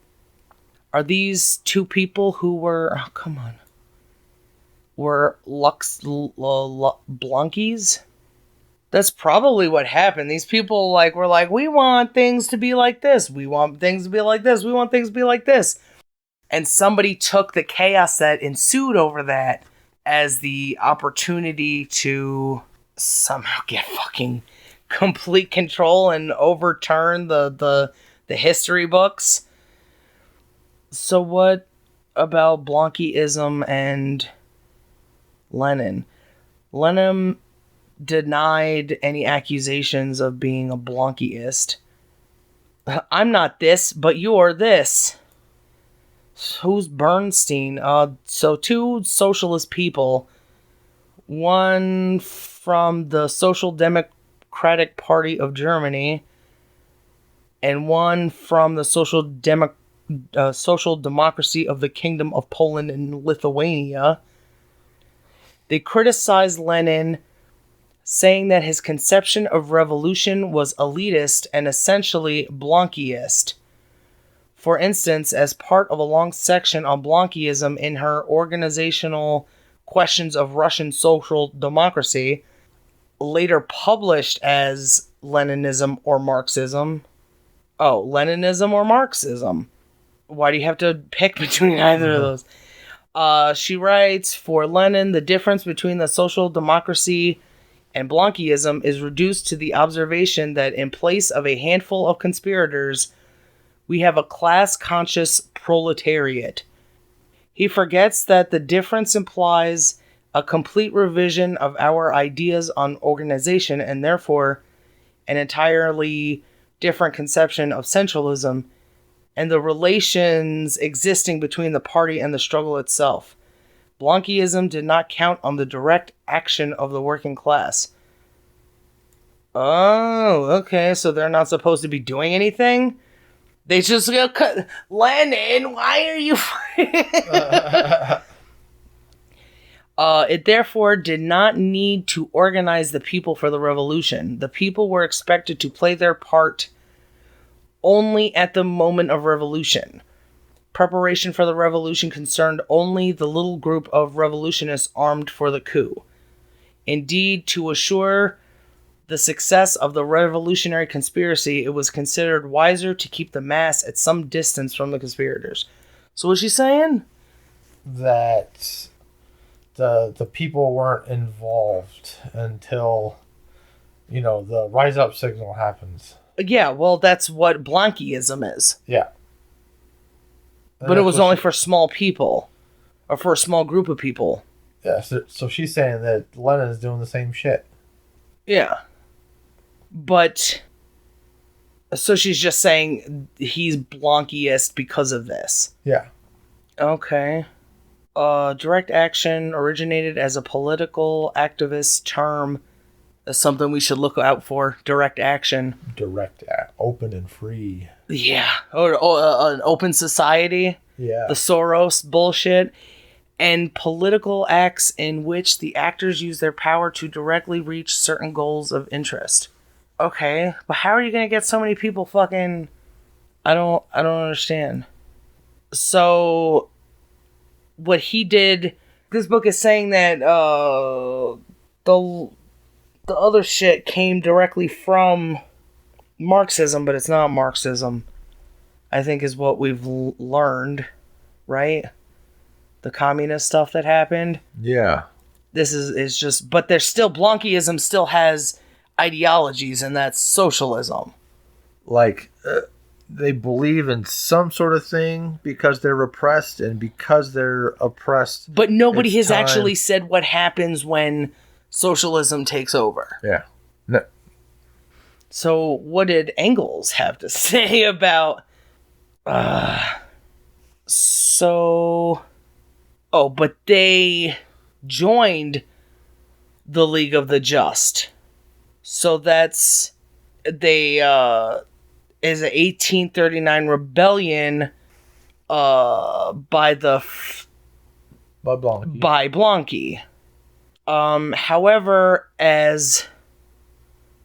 Are these two people who were... Oh, come on. Were Blanquis? That's probably what happened. These people were like, we want things to be like this. We want things to be like this. We want things to be like this. And somebody took the chaos that ensued over that as the opportunity to somehow get fucking complete control and overturn the history books. So what about Blanquism and Lenin? Lenin denied any accusations of being a Blanquist. I'm not this, but you're this. Who's Bernstein? So two socialist people. One from the Social Democratic Party of Germany, and one from the Social Democracy of the Kingdom of Poland and Lithuania. They criticized Lenin, saying that his conception of revolution was elitist and essentially Blanquist. For instance, as part of a long section on Blanquism in her Organizational Questions of Russian Social Democracy, later published as Leninism or Marxism. Oh, Leninism or Marxism. Why do you have to pick between either of those? She writes, for Lenin, the difference between the social democracy and Blanquism is reduced to the observation that in place of a handful of conspirators, we have a class-conscious proletariat. He forgets that the difference implies a complete revision of our ideas on organization and therefore an entirely different conception of centralism and the relations existing between the party and the struggle itself. Blanquism did not count on the direct action of the working class. Oh, okay, so they're not supposed to be doing anything? They just go, Lenin, why are you... It therefore did not need to organize the people for the revolution. The people were expected to play their part only at the moment of revolution. Preparation for the revolution concerned only the little group of revolutionists armed for the coup. Indeed, to assure the success of the revolutionary conspiracy, it was considered wiser to keep the mass at some distance from the conspirators. So what's she saying? That the people weren't involved until, the rise up signal happens. Yeah, well, that's what Blanquism is. Yeah. But it was only for small people. Or for a small group of people. Yeah, so she's saying that Lenin's doing the same shit. Yeah. But... So she's just saying he's Blanquist because of this. Yeah. Okay. Direct action originated as a political activist term. That's something we should look out for. Direct action. Open and free. Yeah. Or an open society. Yeah. The Soros bullshit. And political acts in which the actors use their power to directly reach certain goals of interest. Okay, but how are you gonna get so many people fucking... I don't understand. So, what he did... This book is saying that the other shit came directly from Marxism, but it's not Marxism, I think is what we've learned, right? The communist stuff that happened. Yeah. This is just... But there's still... Blanquism still has ideologies, and that's socialism. Like, they believe in some sort of thing because they're repressed, and because they're oppressed... But nobody has actually said what happens when socialism takes over. Yeah. No. So what did Engels have to say about... Oh, but they joined the League of the Just. So that's... They, is an 1839 rebellion, by Blanqui. However, as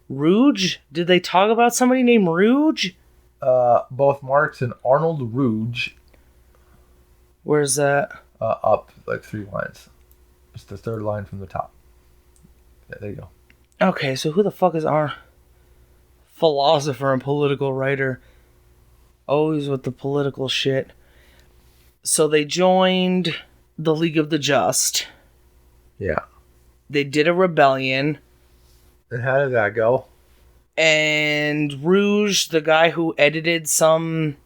Rouge, did they talk about somebody named Rouge? Both Marx and Arnold Rouge. Where's that? Up like 3 lines. It's the 3rd line from the top. Yeah, there you go. Okay, so who the fuck is our philosopher and political writer? Always with the political shit. So they joined the League of the Just. Yeah. They did a rebellion. And how did that go? And Rouge, the guy who edited some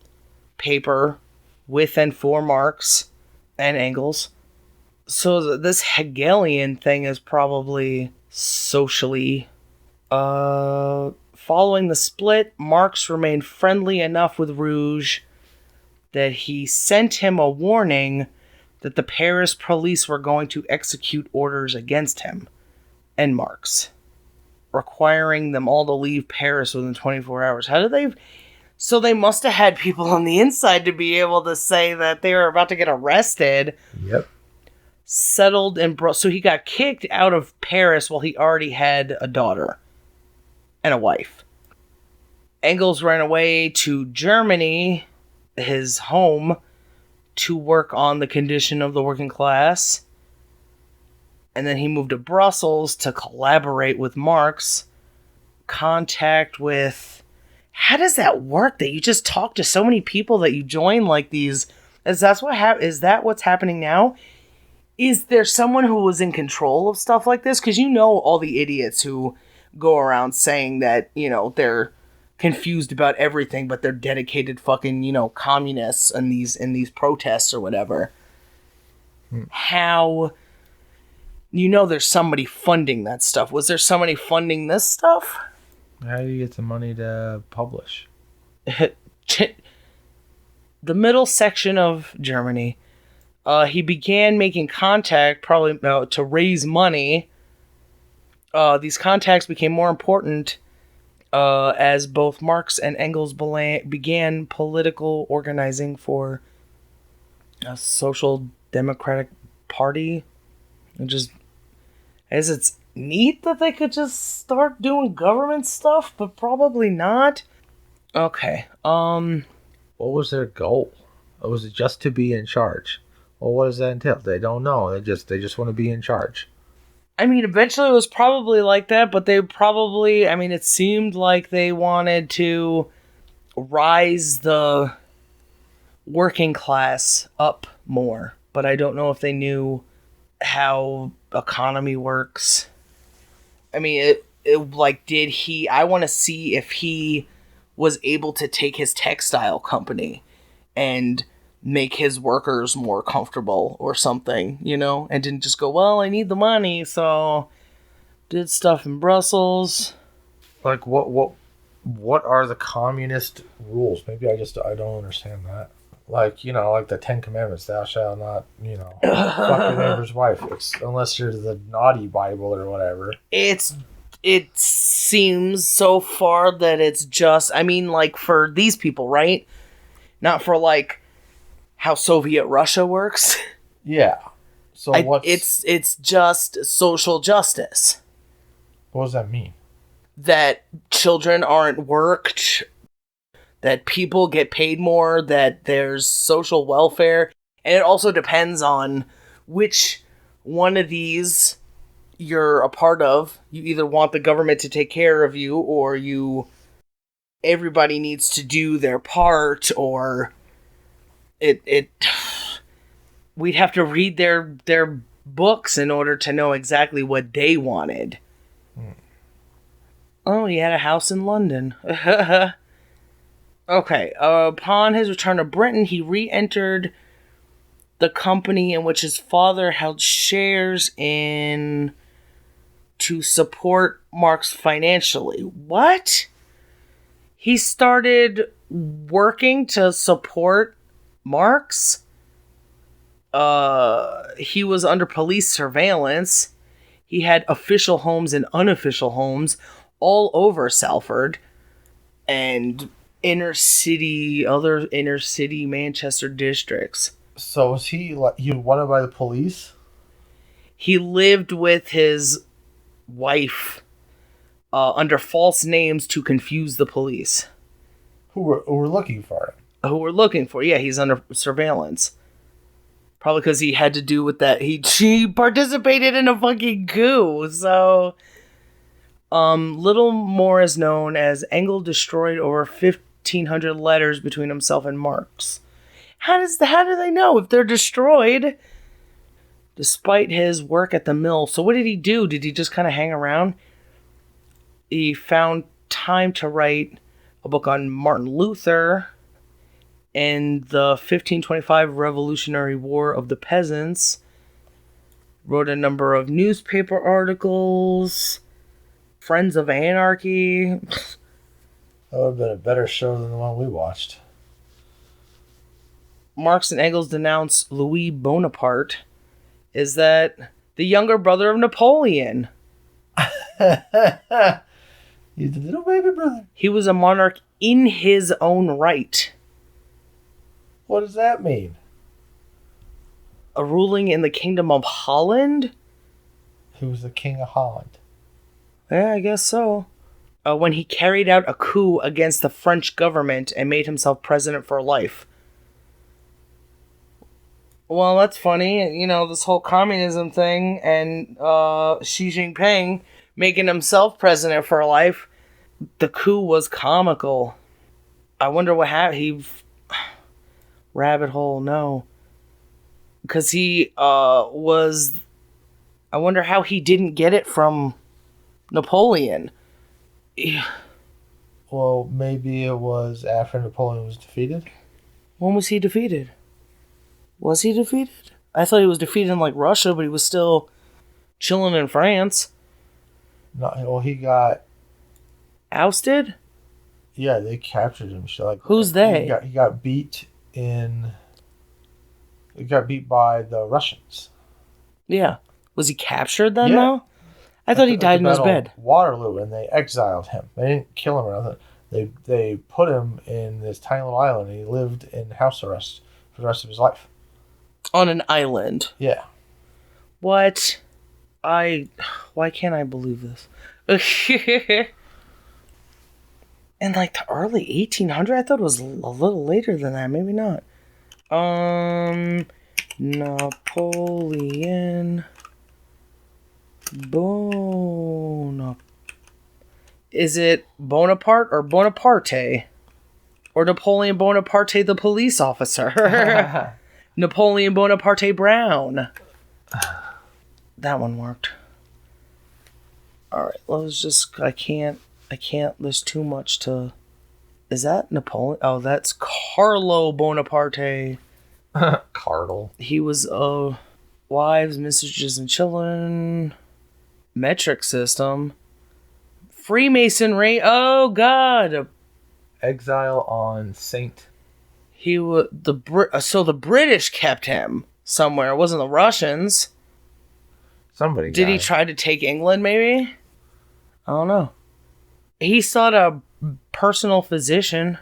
paper with and for Marx and Engels. So this Hegelian thing is probably socially... Following the split, Marx remained friendly enough with Rouge that he sent him a warning that the Paris police were going to execute orders against him and Marx, requiring them all to leave Paris within 24 hours. How did they... So they must have had people on the inside to be able to say that they were about to get arrested. Yep. Settled in Brussels. So he got kicked out of Paris while he already had a daughter and a wife. Engels ran away to Germany, his home, to work on the condition of the working class. And then he moved to Brussels to collaborate with Marx. Contact with... How does that work? That you just talk to so many people that you join like these... Is that what's happening now? Is there someone who was in control of stuff like this? Because you know all the idiots who go around saying that, you know, they're confused about everything, but they're dedicated fucking, you know, communists in these protests or whatever. How... You know there's somebody funding that stuff. Was there somebody funding this stuff? How do you get the money to publish? The middle section of Germany. He began making contact, probably to raise money. These contacts became more important as both Marx and Engels began political organizing for a social democratic party. And just... As it's neat that they could just start doing government stuff, but probably not. Okay. What was their goal? Or was it just to be in charge? Well, what does that entail? They don't know. They just want to be in charge. I mean, eventually it was probably like that, but they probably... I mean, it seemed like they wanted to rise the working class up more. But I don't know if they knew how economy works. I mean, did he... I want to see if he was able to take his textile company and make his workers more comfortable or something, you know? And didn't just go, well, I need the money, so did stuff in Brussels. Like, what are the communist rules? Maybe I don't understand that. Like, like the Ten Commandments, thou shalt not, fuck your neighbor's wife, unless you're the naughty Bible or whatever. It seems so far that it's just, I mean, like, for these people, right? Not for, like, how Soviet Russia works. Yeah. So it's just social justice. What does that mean? That children aren't worked, that people get paid more, that there's social welfare, and it also depends on which one of these you're a part of. You either want the government to take care of you, or everybody needs to do their part, or we'd have to read their books in order to know exactly what they wanted. Oh, he had a house in London. Okay, upon his return to Britain, he re-entered the company in which his father held shares in to support Marx financially. What? He started working to support Marx? He was under police surveillance. He had official homes and unofficial homes all over Salford and other inner city Manchester districts. So was he wanted by the police? He lived with his wife under false names to confuse the police. Who were looking for him? Yeah, he's under surveillance. Probably because he had to do with that. He participated in a fucking coup. So, little more is known, as Engel destroyed over 1,500 letters between himself and Marx. How do they know if they're destroyed? Despite his work at the mill. So what did he do? Did he just kind of hang around? He found time to write a book on Martin Luther and the 1525 Revolutionary War of the Peasants. Wrote a number of newspaper articles. Friends of Anarchy. That would have been a better show than the one we watched. Marx and Engels denounce Louis Bonaparte is that the younger brother of Napoleon. He's the little baby brother. He was a monarch in his own right. What does that mean? A ruling in the Kingdom of Holland? Who was the King of Holland? Yeah, I guess so. When he carried out a coup against the French government and made himself president for life. Well, that's funny. This whole communism thing and Xi Jinping making himself president for life. The coup was comical. I wonder what happened. Rabbit hole, no. Because he was... I wonder how he didn't get it from Napoleon. Well, maybe it was after Napoleon was defeated. When was he defeated? Was he defeated? I thought he was defeated in, Russia, but he was still chilling in France. No, well, he got... Ousted? Yeah, they captured him. Who's they? He got beat by the Russians. Yeah. Was he captured then, yeah. though? I thought he died in his bed. Waterloo, and they exiled him. They didn't kill him or nothing. They put him in this tiny little island, and he lived in house arrest for the rest of his life. On an island? Yeah. What? Why can't I believe this? In the early 1800s? I thought it was a little later than that. Maybe not. Napoleon Bonaparte. Is it Bonaparte or Bonaparte? Or Napoleon Bonaparte, the police officer? Napoleon Bonaparte Brown. That one worked. Alright, let's just... I can't... There's too much to... Is that Napoleon? Oh, that's Carlo Bonaparte. Cardle. He was wives, mistresses, and children. Metric system. Freemasonry. Oh, God. Exile on Saint So the British kept him somewhere. It wasn't the Russians. Somebody Did he got him. try to take England, maybe? I don't know. He sought a personal physician.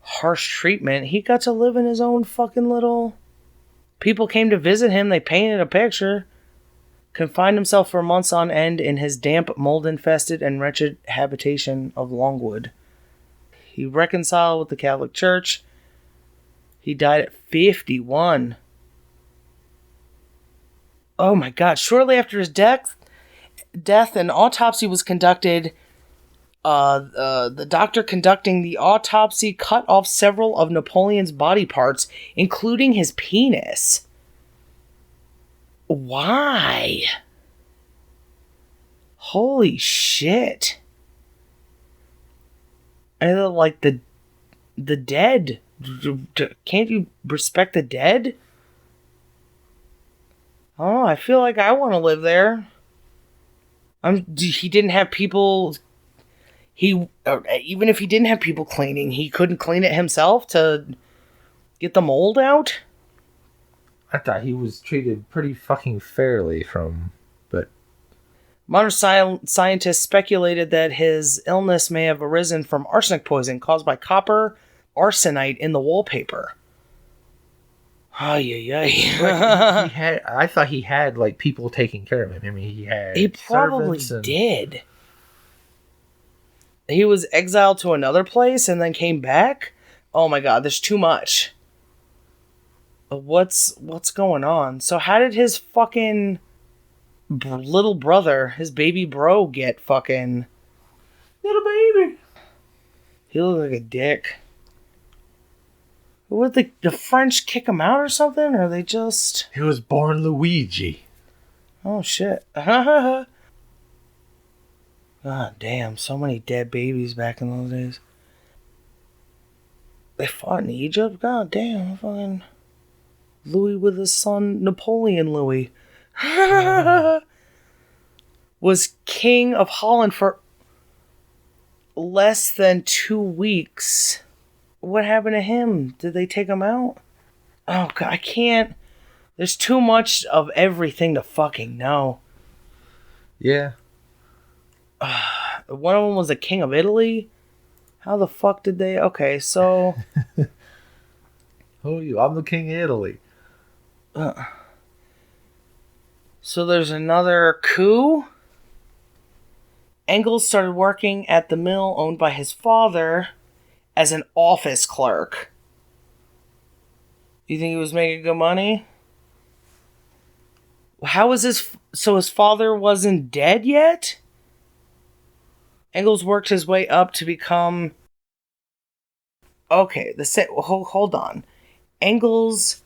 Harsh treatment. He got to live in his own fucking little... People came to visit him. They painted a picture. Confined himself for months on end in his damp, mold-infested, and wretched habitation of Longwood. He reconciled with the Catholic Church. He died at 51. Oh my god. Shortly after his death, an autopsy was conducted. The doctor conducting the autopsy cut off several of Napoleon's body parts, including his penis. Why? Holy shit. And like the dead. Can't you respect the dead? Oh, I feel like I want to live there. He didn't have people... even if he didn't have people cleaning, he couldn't clean it himself to get the mold out? I thought he was treated pretty fucking fairly but... Modern scientists speculated that his illness may have arisen from arsenic poisoning caused by copper arsenite in the wallpaper. Ay. I thought he had, like, people taking care of him. I mean, He probably did. He was exiled to another place and then came back? Oh my god, there's too much. What's going on? So how did his fucking little brother, his baby bro, get fucking... Little baby. He looked like a dick. Would the French kick him out or something? Or they just... He was born Luigi. Oh shit. God damn, so many dead babies back in those days. They fought in Egypt? God damn, fucking... Louis with his son, Napoleon Louis. Was king of Holland for less than 2 weeks. What happened to him? Did they take him out? Oh, God, I can't... There's too much of everything to fucking know. Yeah. One of them was the king of Italy. How the fuck did they... Okay, so... Who are you? I'm the king of Italy. So there's another coup. Engels started working at the mill owned by his father as an office clerk. You think he was making good money? How was so his father wasn't dead yet? Engels worked his way up to become... Okay, hold on. Engels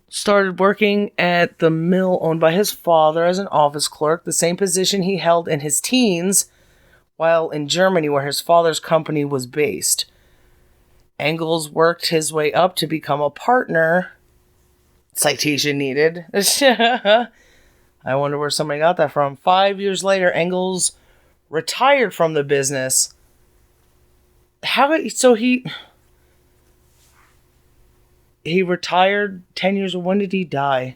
started working at the mill owned by his father as an office clerk, the same position he held in his teens while in Germany where his father's company was based. Engels worked his way up to become a partner. Citation needed. I wonder where somebody got that from. 5 years later, Engels retired from the business. He retired 10 years ago. When did he die?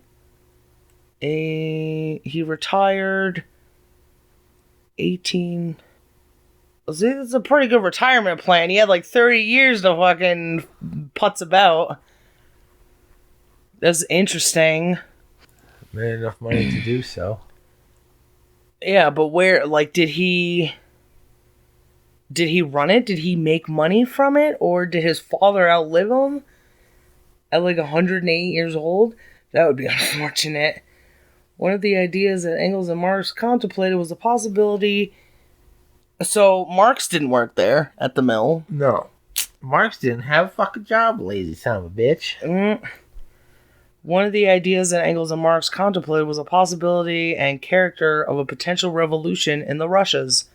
He retired 18... See, it's a pretty good retirement plan. He had like 30 years to fucking putz about. That's interesting. Made enough money to do so. Yeah, but where, like, did he run it? Did he make money from it? Or did his father outlive him? At like 108 years old? That would be unfortunate. One of the ideas that Engels and Marx contemplated was the possibility... So, Marx didn't work there at the mill. No. Marx didn't have a fucking job, lazy son of a bitch. One of the ideas that Engels and Marx contemplated was a possibility and character of a potential revolution in the Russias.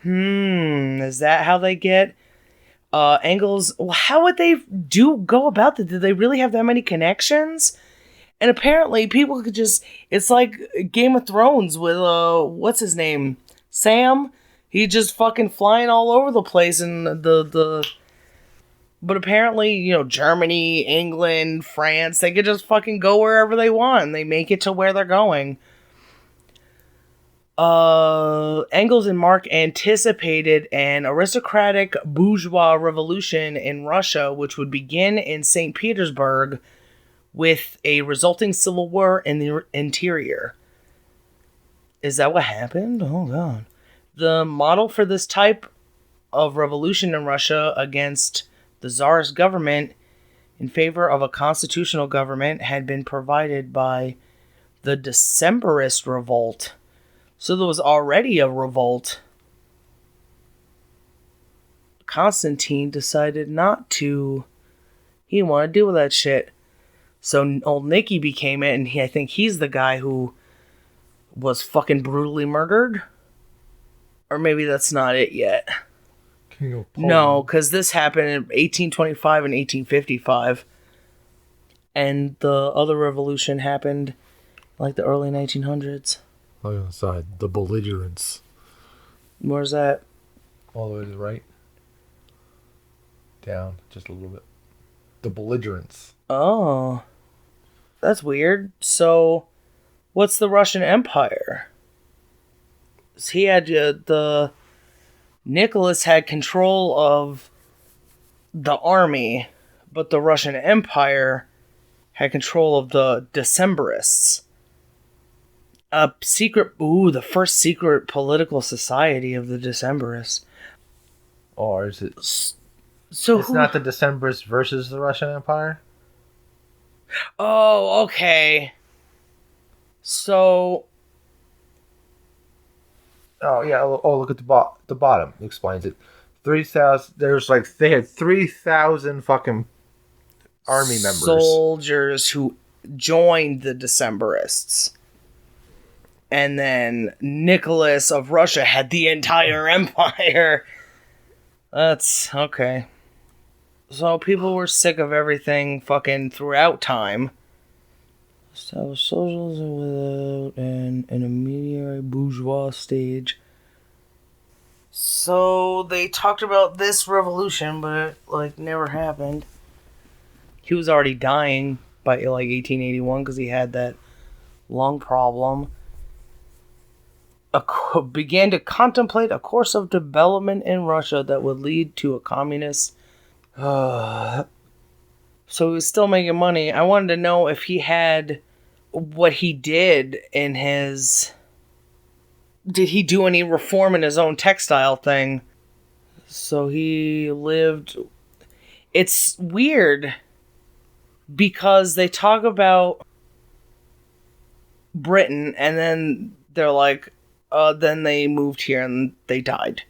Is that how they get... Engels... Well, how would they go about that? Did they really have that many connections? And apparently, people could just... It's like Game of Thrones with, what's his name? Sam? He just fucking flying all over the place, and the But apparently, Germany, England, France, they could just fucking go wherever they want. And they make it to where they're going. Engels and Marx anticipated an aristocratic bourgeois revolution in Russia, which would begin in St. Petersburg with a resulting civil war in the interior. Is that what happened? Oh, God. The model for this type of revolution in Russia against the Tsarist government in favor of a constitutional government had been provided by the Decembrist revolt. So there was already a revolt. Constantine decided not to. He didn't want to deal with that shit. So old Nicky became it, and I think he's the guy who was fucking brutally murdered. Or maybe that's not it yet. King of Poland. No, because this happened in 1825 and 1855. And the other revolution happened like the early 1900s. Look on the side. The belligerents. Where's that? All the way to the right. Down just a little bit. The belligerents. Oh. That's weird. So, what's the Russian Empire? He had the... Nicholas had control of the army, but the Russian Empire had control of the Decembrists. The first secret political society of the Decembrists. Or is it... So it's not the Decembrists versus the Russian Empire? Oh, okay. So... Oh, yeah. Oh, look at the bottom. It explains it. 3,000... They had 3,000 fucking army members. Soldiers who joined the Decembrists. And then Nicholas of Russia had the entire empire. That's okay. So people were sick of everything fucking throughout time. So socialism without an intermediary bourgeois stage. So they talked about this revolution, but it never happened. He was already dying by 1881 because he had that lung problem. Began to contemplate a course of development in Russia that would lead to a communist. So he was still making money. I wanted to know if he had what he did in his... Did he do any reform in his own textile thing? So he lived... It's weird because they talk about Britain and then they're like, then they moved here and they died.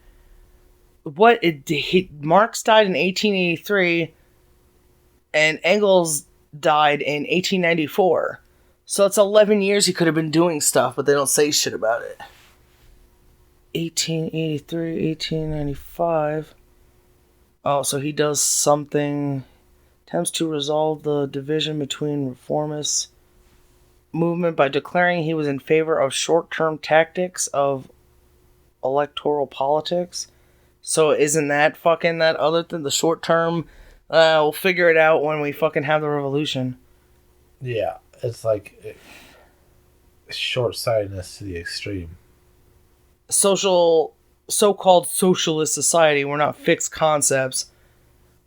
Marx died in 1883 and Engels died in 1894. So it's 11 years he could have been doing stuff, but they don't say shit about it. 1883, 1895. Oh, so he does something... Attempts to resolve the division between reformists movement by declaring he was in favor of short-term tactics of electoral politics. So isn't that fucking that other thing, the short-term, we'll figure it out when we fucking have the revolution. Yeah, it's short-sightedness to the extreme. So-called socialist society were not fixed concepts,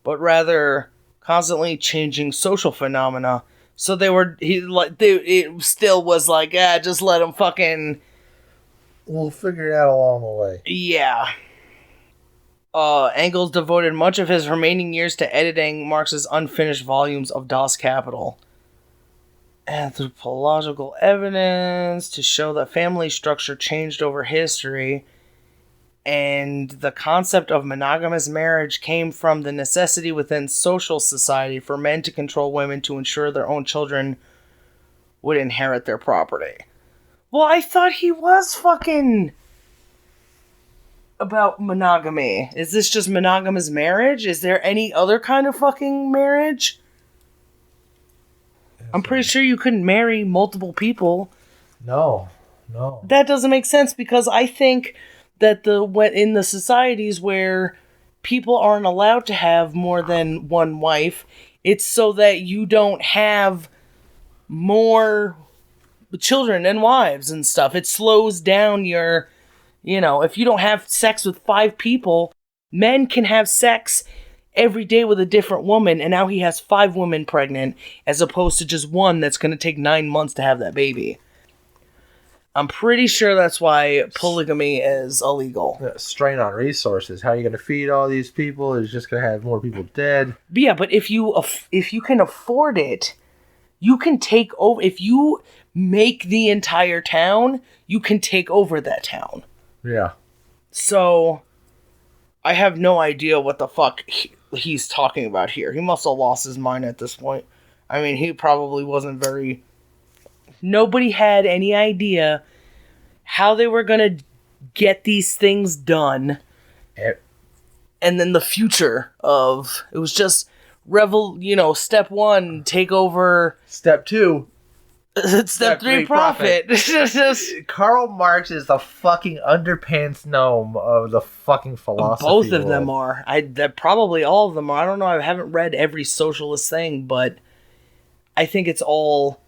but rather constantly changing social phenomena. So it still was just let them fucking... We'll figure it out along the way. Yeah. Engels devoted much of his remaining years to editing Marx's unfinished volumes of Das Kapital. Anthropological evidence to show that family structure changed over history, and the concept of monogamous marriage came from the necessity within social society for men to control women to ensure their own children would inherit their property. Well, I thought he was fucking about monogamy. Is this just monogamous marriage? Is there any other kind of fucking marriage? I'm pretty sure you couldn't marry multiple people. No. That doesn't make sense because I think that in the societies where people aren't allowed to have more than one wife. It's so that you don't have more children and wives and stuff. It slows down your, if you don't have sex with 5 people, men can have sex every day with a different woman, and now he has 5 women pregnant, as opposed to just one that's going to take 9 months to have that baby. I'm pretty sure that's why polygamy is illegal. Strain on resources. How are you going to feed all these people? It's just going to have more people dead. But yeah, but if you can afford it, you can take over. If you make the entire town, you can take over that town. Yeah. So, I have no idea what the fuck he's talking about here. He must have lost his mind at this point. I mean, he probably wasn't very... Nobody had any idea how they were going to get these things done. And then the future of... It was just... step 1, take over. Step 2. Step 3, profit. Karl Marx is the fucking underpants gnome of the fucking philosophy Both of world. them are. Probably all of them are. I don't know. I haven't read every socialist thing, but I think it's all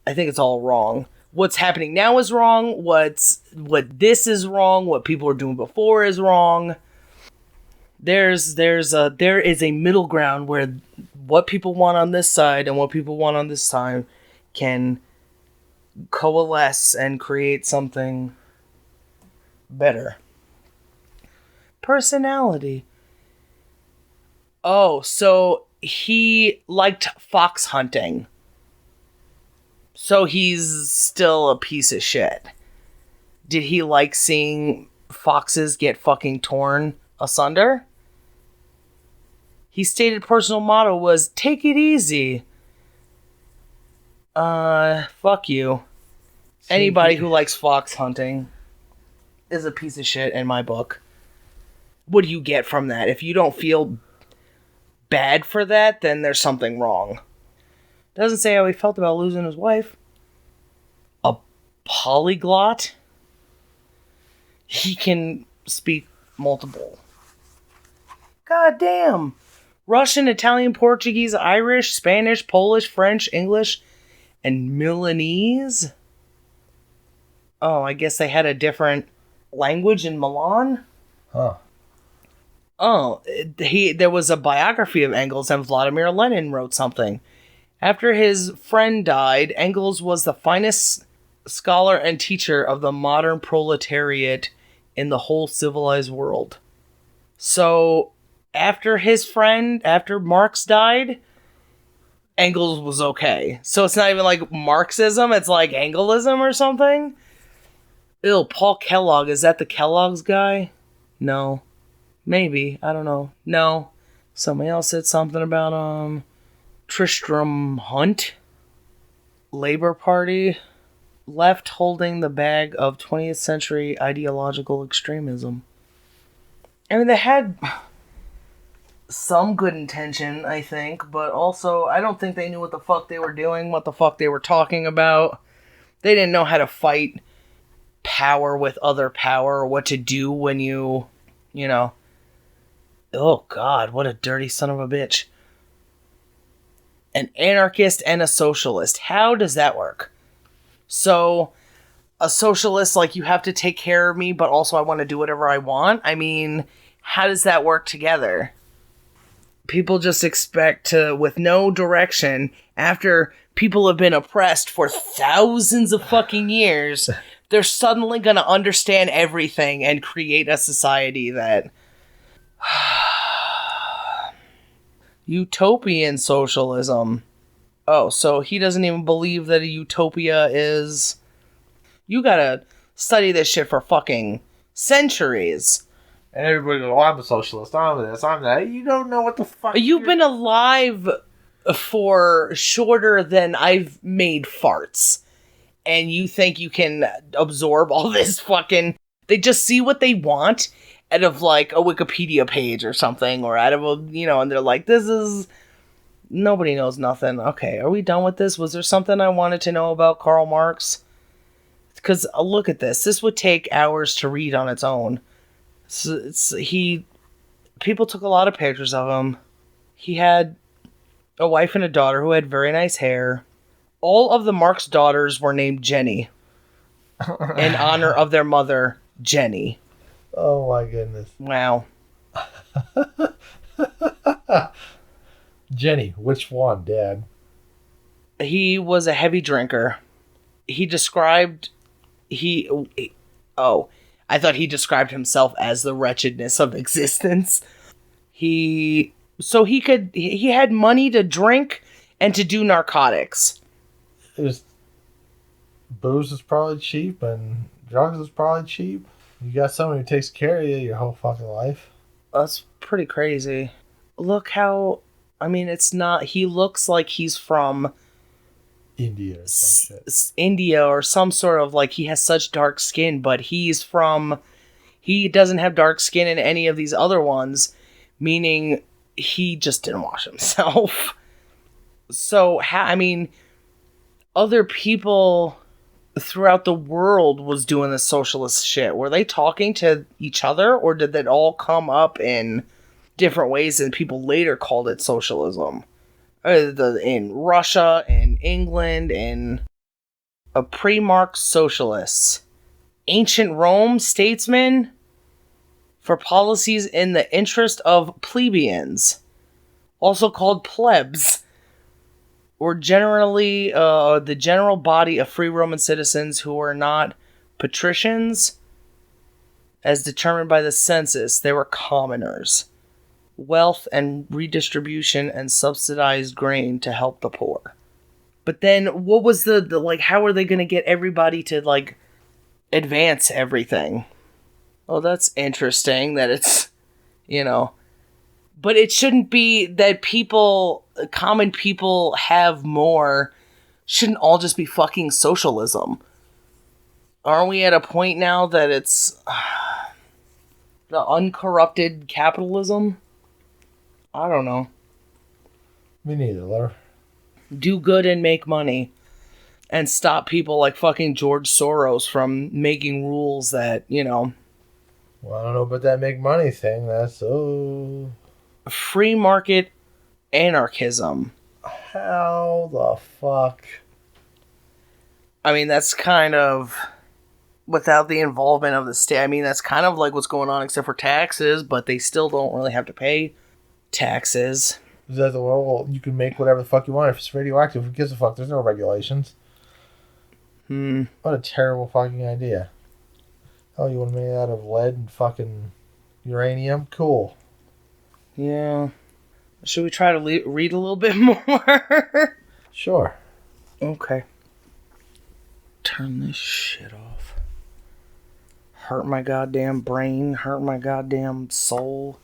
wrong. What's happening now is wrong. What this is wrong. What people were doing before is wrong. There is a middle ground where what people want on this side and what people want on this side can coalesce and create something better. Personality. Oh, so he liked fox hunting. So he's still a piece of shit. Did he like seeing foxes get fucking torn asunder? His stated personal motto was, take it easy. Fuck you. Anybody who likes fox hunting is a piece of shit in my book. What do you get from that? If you don't feel bad for that, then there's something wrong. Doesn't say how he felt about losing his wife. A polyglot? He can speak multiple. God damn. Russian, Italian, Portuguese, Irish, Spanish, Polish, French, English, and Milanese? Oh, I guess they had a different language in Milan? Huh. Oh, there was a biography of Engels, and Vladimir Lenin wrote something. After his friend died, Engels was the finest scholar and teacher of the modern proletariat in the whole civilized world. So, after Marx died, Engels was okay. So it's not even like Marxism, it's like Engelism or something? Ew, Paul Kellogg, is that the Kellogg's guy? No. Maybe, I don't know. No. Somebody else said something about, Tristram Hunt. Labor Party. Left holding the bag of 20th century ideological extremism. I mean, they had some good intention, I think, but also I don't think they knew what the fuck they were doing, what the fuck they were talking about. They didn't know how to fight power with other power, or what to do when you know. Oh god, what a dirty son of a bitch. An anarchist and a socialist. How does that work? So, a socialist, like, you have to take care of me, but also I want to do whatever I want? I mean, how does that work together? People just expect to, with no direction, after people have been oppressed for thousands of fucking years, they're suddenly going to understand everything and create a society that... Utopian socialism. Oh, so he doesn't even believe that a utopia is... You gotta study this shit for fucking centuries. And everybody goes, oh, I'm a socialist, I'm this, I'm that. You don't know what the fuck... You've been alive for shorter than I've made farts. And you think you can absorb all this fucking... They just see what they want out of, like, a Wikipedia page or something, or out of a, and they're like, this is... Nobody knows nothing. Okay, are we done with this? Was there something I wanted to know about Karl Marx? Because, look at this. This would take hours to read on its own. He people took a lot of pictures of him. He had a wife and a daughter who had very nice hair. All of the Marx daughters were named Jenny in honor of their mother, Jenny. Oh my goodness. Wow. Jenny, which one, Dad? He was a heavy drinker. He described... Oh, I thought he described himself as the wretchedness of existence. He had money to drink and to do narcotics. Booze is probably cheap and drugs is probably cheap. You got someone who takes care of you your whole fucking life. That's pretty crazy. Look how... I mean, it's not... He looks like he's from... India or some shit. India or some sort of... Like, he has such dark skin, but he's from... He doesn't have dark skin in any of these other ones, meaning he just didn't wash himself. So, I mean, other people throughout the world was doing this socialist shit. Were they talking to each other, or did that all come up in different ways and people later called it socialism? In Russia, in England, in a pre-Marx socialists. Ancient Rome statesmen for policies in the interest of plebeians, also called plebs, were generally the general body of free Roman citizens who were not patricians, as determined by the census. They were commoners. Wealth and redistribution and subsidized grain to help the poor. But then, what was the like? How are they going to get everybody to like advance everything? Oh, that's interesting. That it's, but it shouldn't be that common people have more. Shouldn't all just be fucking socialism? Aren't we at a point now that it's the uncorrupted capitalism? I don't know. Me neither, Laura. Do good and make money. And stop people like fucking George Soros from making rules that, Well, I don't know about that make money thing. That's so... Free market anarchism. How the fuck? I mean, that's kind of... Without the involvement of the state. I mean, that's kind of like what's going on except for taxes, but they still don't really have to pay taxes. Is that well, you can make whatever the fuck you want. If it's radioactive, who gives a fuck? There's no regulations. What a terrible fucking idea. Oh, you want to make it out of lead and fucking uranium? Cool. Yeah. Should we try to read a little bit more? Sure. Okay. Turn this shit off. Hurt my goddamn brain. Hurt my goddamn soul.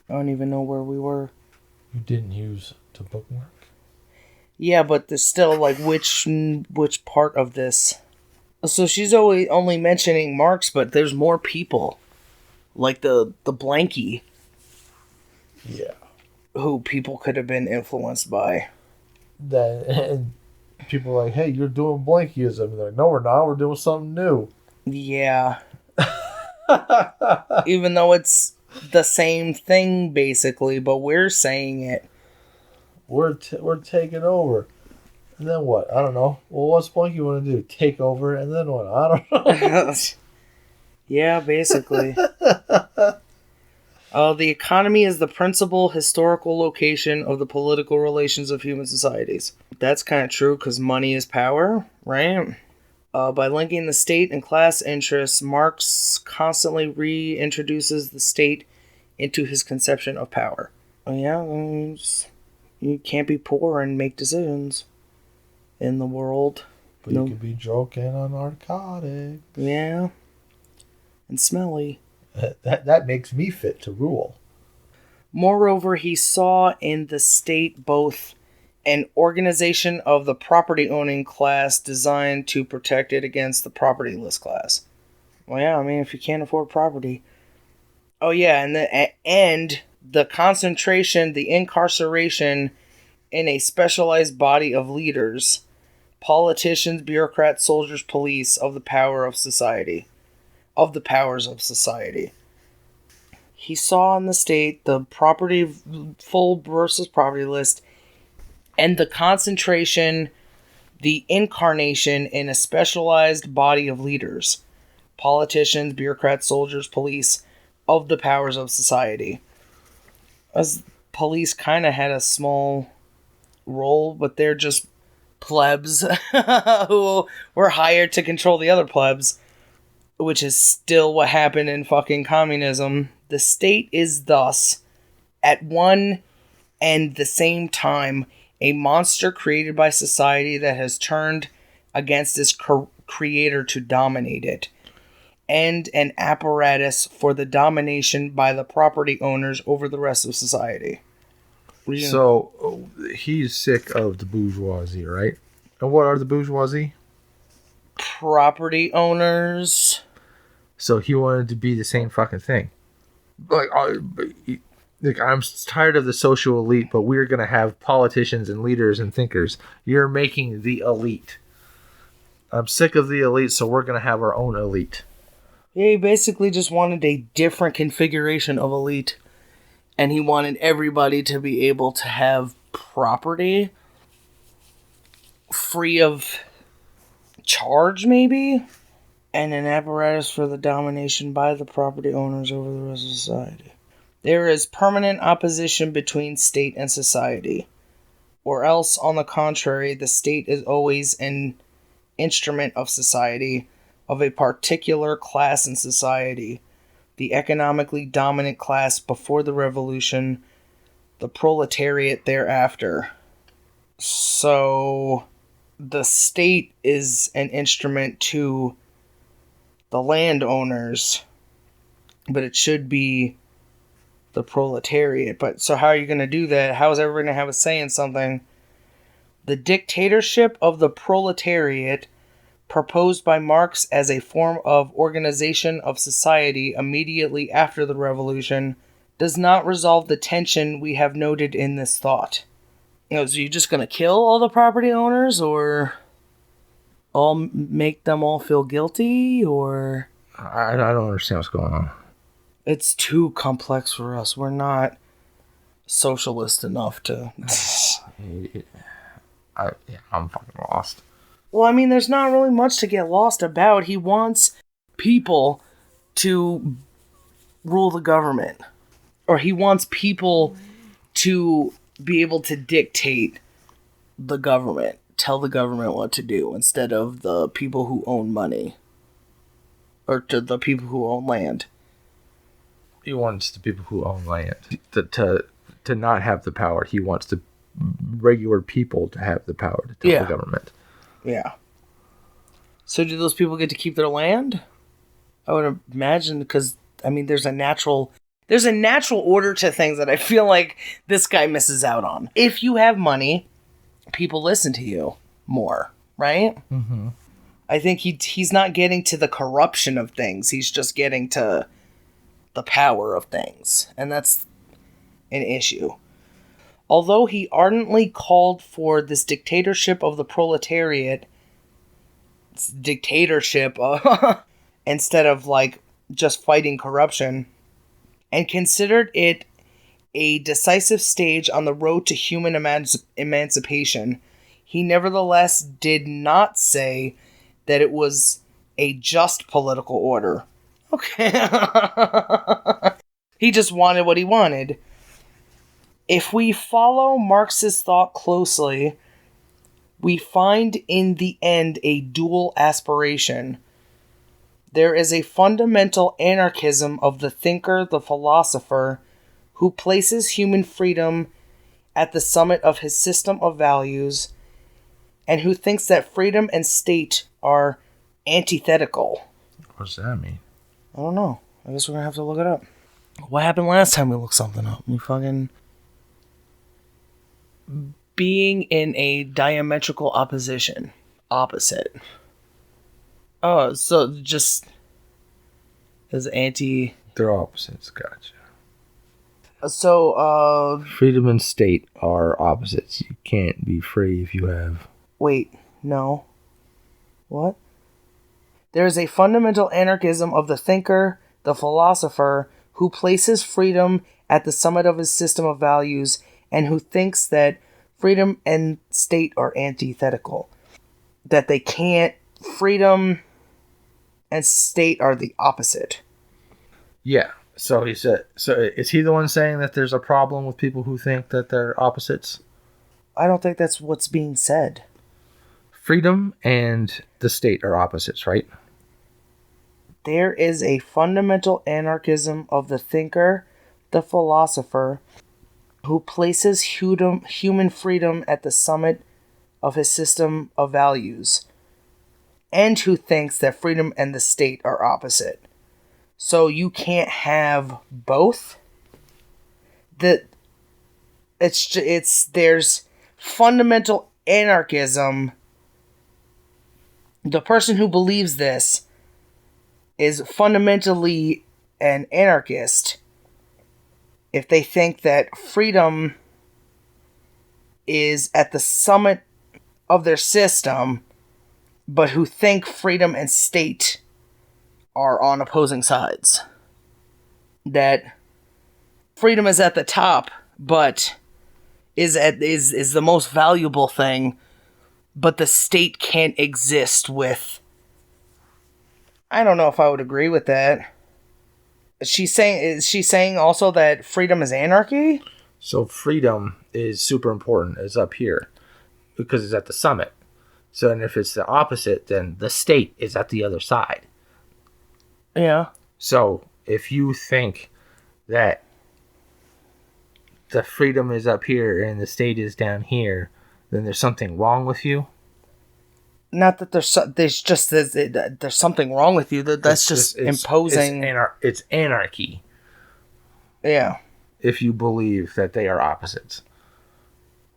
I don't even know where we were. You didn't use to bookmark? Yeah, but there's still, like, which part of this? So she's only mentioning Marx, but there's more people. Like the Blanky. Yeah. Who people could have been influenced by. And people are like, hey, you're doing Blankyism. And they're like, no, we're not. We're doing something new. Yeah. Even though it's the same thing, basically, but we're saying it. We're taking over. And then what? I don't know. Well, what's Blanky want to do? Take over, and then what? I don't know. Yeah, basically. The economy is the principal historical location of the political relations of human societies. That's kind of true, because money is power, right? By linking the state and class interests, Marx constantly reintroduces the state into his conception of power. Yeah, you can't be poor and make decisions in the world. But you could be joking on narcotics. Yeah. And smelly. That makes me fit to rule. Moreover, he saw in the state both an organization of the property-owning class designed to protect it against the propertyless class. Well, yeah, I mean, if you can't afford property. Oh, yeah, and the concentration, the incarceration in a specialized body of leaders, politicians, bureaucrats, soldiers, police, of the powers of society. he saw in the state the property full versus property list and the concentration, the incarnation in a specialized body of leaders, politicians, bureaucrats, soldiers, police, of the powers of society. As police kind of had a small role, but they're just plebs who were hired to control the other plebs, which is still what happened in fucking communism. The state is thus, at one and the same time, a monster created by society that has turned against its creator to dominate it, and an apparatus for the domination by the property owners over the rest of society. So he's sick of the bourgeoisie, right? And what are the bourgeoisie? Property owners. So he wanted to be the same fucking thing. Like I'm tired of the social elite, but we're going to have politicians and leaders and thinkers. You're making the elite. I'm sick of the elite, so we're going to have our own elite. Yeah, he basically just wanted a different configuration of elite. And he wanted everybody to be able to have property free of charge, maybe? And an apparatus for the domination by the property owners over the rest of society. There is permanent opposition between state and society. Or else, on the contrary, the state is always an instrument of society, of a particular class in society. The economically dominant class before the revolution, the proletariat thereafter. So, the state is an instrument to the landowners, but it should be the proletariat. But so how are you going to do that? How is everyone going to have a say in something? The dictatorship of the proletariat, proposed by Marx as a form of organization of society immediately after the revolution, does not resolve the tension we have noted in this thought. So you're just going to kill all the property owners, or all make them all feel guilty, or... I don't understand what's going on. It's too complex for us. We're not socialist enough to... I'm fucking lost. Well, I mean, there's not really much to get lost about. He wants people to rule the government. Or he wants people to be able to dictate the government. Tell the government what to do instead of the people who own money. Or to the people who own land. He wants the people who own land to not have the power. He wants the regular people to have the power to tell the government. Yeah. So do those people get to keep their land? I would imagine, because, I mean, there's a natural order to things that I feel like this guy misses out on. If you have money, people listen to you more, right? Mm-hmm. I think he's not getting to the corruption of things. He's just getting to the power of things. And that's an issue. Although he ardently called for this dictatorship of the proletariat, instead of like just fighting corruption, and considered it a decisive stage on the road to human emancipation, he nevertheless did not say that it was a just political order. Okay. He just wanted what he wanted. If we follow Marx's thought closely, we find in the end a dual aspiration. There is a fundamental anarchism of the thinker, the philosopher, who places human freedom at the summit of his system of values, and who thinks that freedom and state are antithetical. What does that mean? I don't know. I guess we're going to have to look it up. What happened last time we looked something up? We fucking... Being in a diametrical opposition. Opposite. Oh, so just... as anti... They're opposites, gotcha. So, freedom and state are opposites. You can't be free if you have... Wait, no. What? There is a fundamental anarchism of the thinker, the philosopher, who places freedom at the summit of his system of values and who thinks that freedom and state are antithetical. That they can't, freedom and state are the opposite. Yeah. So he said, so is he the one saying that there's a problem with people who think that they're opposites? I don't think that's what's being said. Freedom and the state are opposites, right? There is a fundamental anarchism of the thinker, the philosopher, who places human freedom at the summit of his system of values, and who thinks that freedom and the state are opposite. So you can't have both. There's fundamental anarchism. The person who believes this is fundamentally an anarchist if they think that freedom is at the summit of their system, but who think freedom and state are on opposing sides. That freedom is at the top, but is the most valuable thing, but the state can't exist with. I don't know if I would agree with that. Is she saying also that freedom is anarchy? So freedom is super important. It's up here because it's at the summit. So, and if it's the opposite, then the state is at the other side. Yeah. So if you think that the freedom is up here and the state is down here, then there's something wrong with you. Not that there's something wrong with you. That's just imposing. It's anarchy. Yeah. If you believe that they are opposites.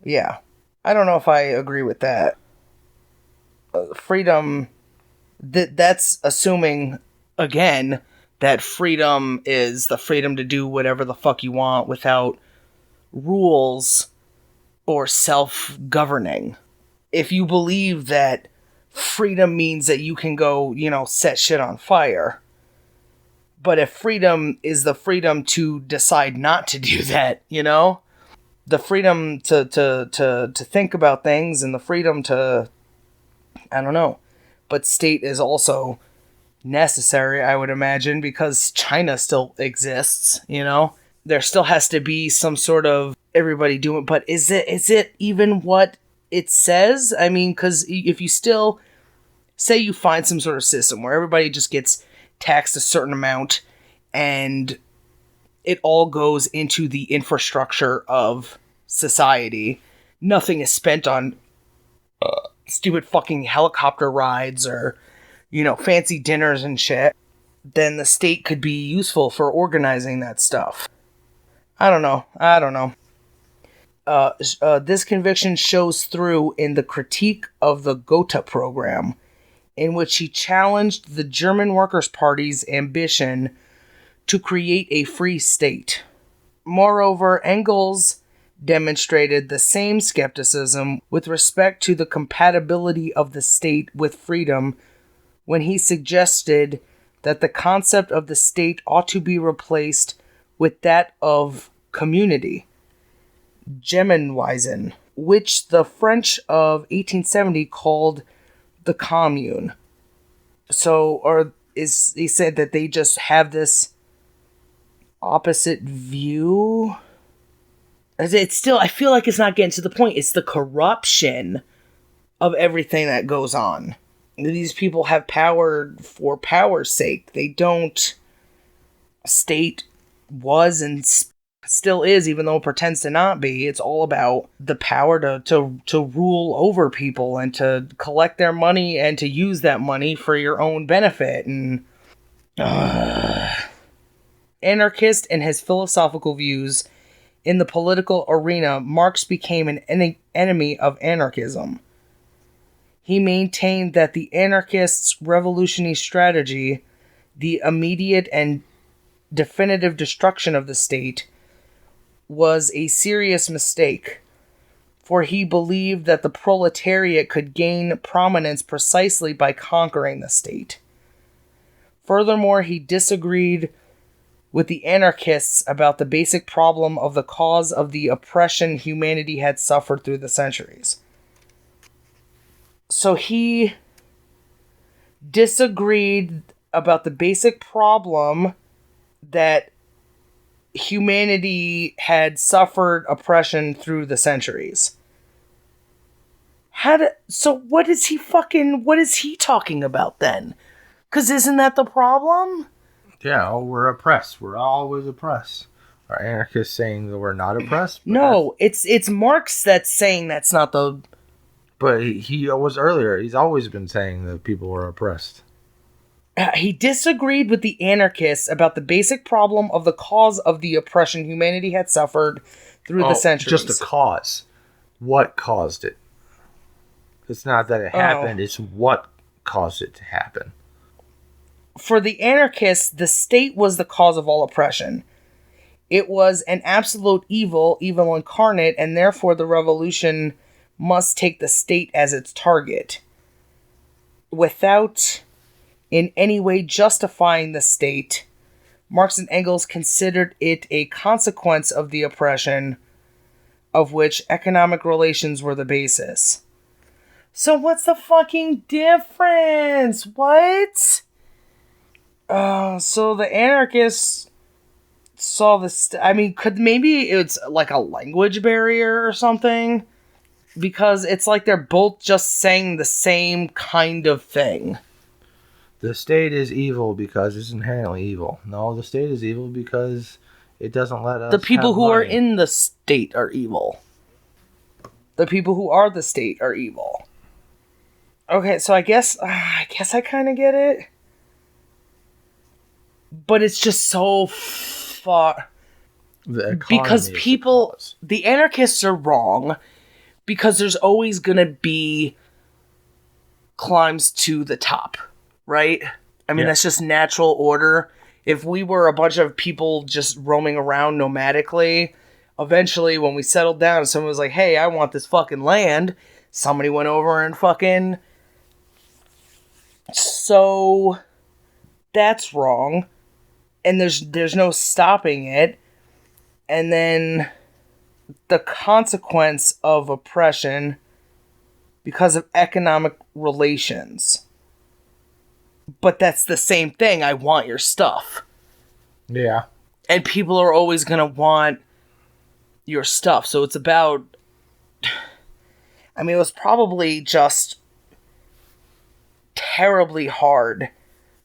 Yeah. I don't know if I agree with that. Freedom. That's assuming, again, that freedom is the freedom to do whatever the fuck you want without rules or self-governing. If you believe that freedom means that you can go, set shit on fire. But if freedom is the freedom to decide not to do that, the freedom to think about things and the freedom to, I don't know. But state is also necessary, I would imagine, because China still exists, There still has to be some sort of everybody doing, but is it even what it says? I mean, because if you still say you find some sort of system where everybody just gets taxed a certain amount and it all goes into the infrastructure of society, nothing is spent on stupid fucking helicopter rides or, fancy dinners and shit, then the state could be useful for organizing that stuff. I don't know. This conviction shows through in the critique of the Gotha program, in which he challenged the German Workers' Party's ambition to create a free state. Moreover, Engels demonstrated the same skepticism with respect to the compatibility of the state with freedom when he suggested that the concept of the state ought to be replaced with that of community, Gemeinwesen, which the French of 1870 called the commune. So, he said that they just have this opposite view? It's still, I feel like it's not getting to the point. It's the corruption of everything that goes on. These people have power for power's sake. They don't. State was and still is, even though it pretends to not be. It's all about the power to rule over people and to collect their money and to use that money for your own benefit. And anarchist and his philosophical views in the political arena, Marx became an enemy of anarchism. He maintained that the anarchists' revolutionary strategy, the immediate and definitive destruction of the state, was a serious mistake, for he believed that the proletariat could gain prominence precisely by conquering the state. Furthermore, he disagreed with the anarchists about the basic problem of the cause of the oppression humanity had suffered through the centuries. So he disagreed about the basic problem that humanity had suffered oppression through the centuries. So what is he talking about then? Because isn't that the problem? Yeah, oh, we're oppressed. We're always oppressed. Are anarchists saying that we're not oppressed? No, it's Marx that's saying that's not the... But he was earlier. He's always been saying that people were oppressed. He disagreed with the anarchists about the basic problem of the cause of the oppression humanity had suffered through the centuries. Just the cause. What caused it? It's not that it happened, it's what caused it to happen. For the anarchists, the state was the cause of all oppression. It was an absolute evil incarnate, and therefore the revolution must take the state as its target. Without in any way justifying the state, Marx and Engels considered it a consequence of the oppression, of which economic relations were the basis. So what's the fucking difference? What? So the anarchists saw this. Could maybe it's like a language barrier or something? Because it's like they're both just saying the same kind of thing. The state is evil because it's inherently evil. No, the state is evil because it doesn't let us. The people who money. are in the state are evil. The people who are the state are evil. Okay, so I guess I kind of get it. But it's just so far. Because the anarchists are wrong. Because there's always going to be climbs to the top, right? That's just natural order. If we were a bunch of people just roaming around nomadically, eventually when we settled down, someone was like, hey, I want this fucking land. Somebody went over and fucking... So that's wrong. And there's no stopping it. And then the consequence of oppression because of economic relations. But that's the same thing. I want your stuff. Yeah. And people are always going to want your stuff. So it's about... it was probably just terribly hard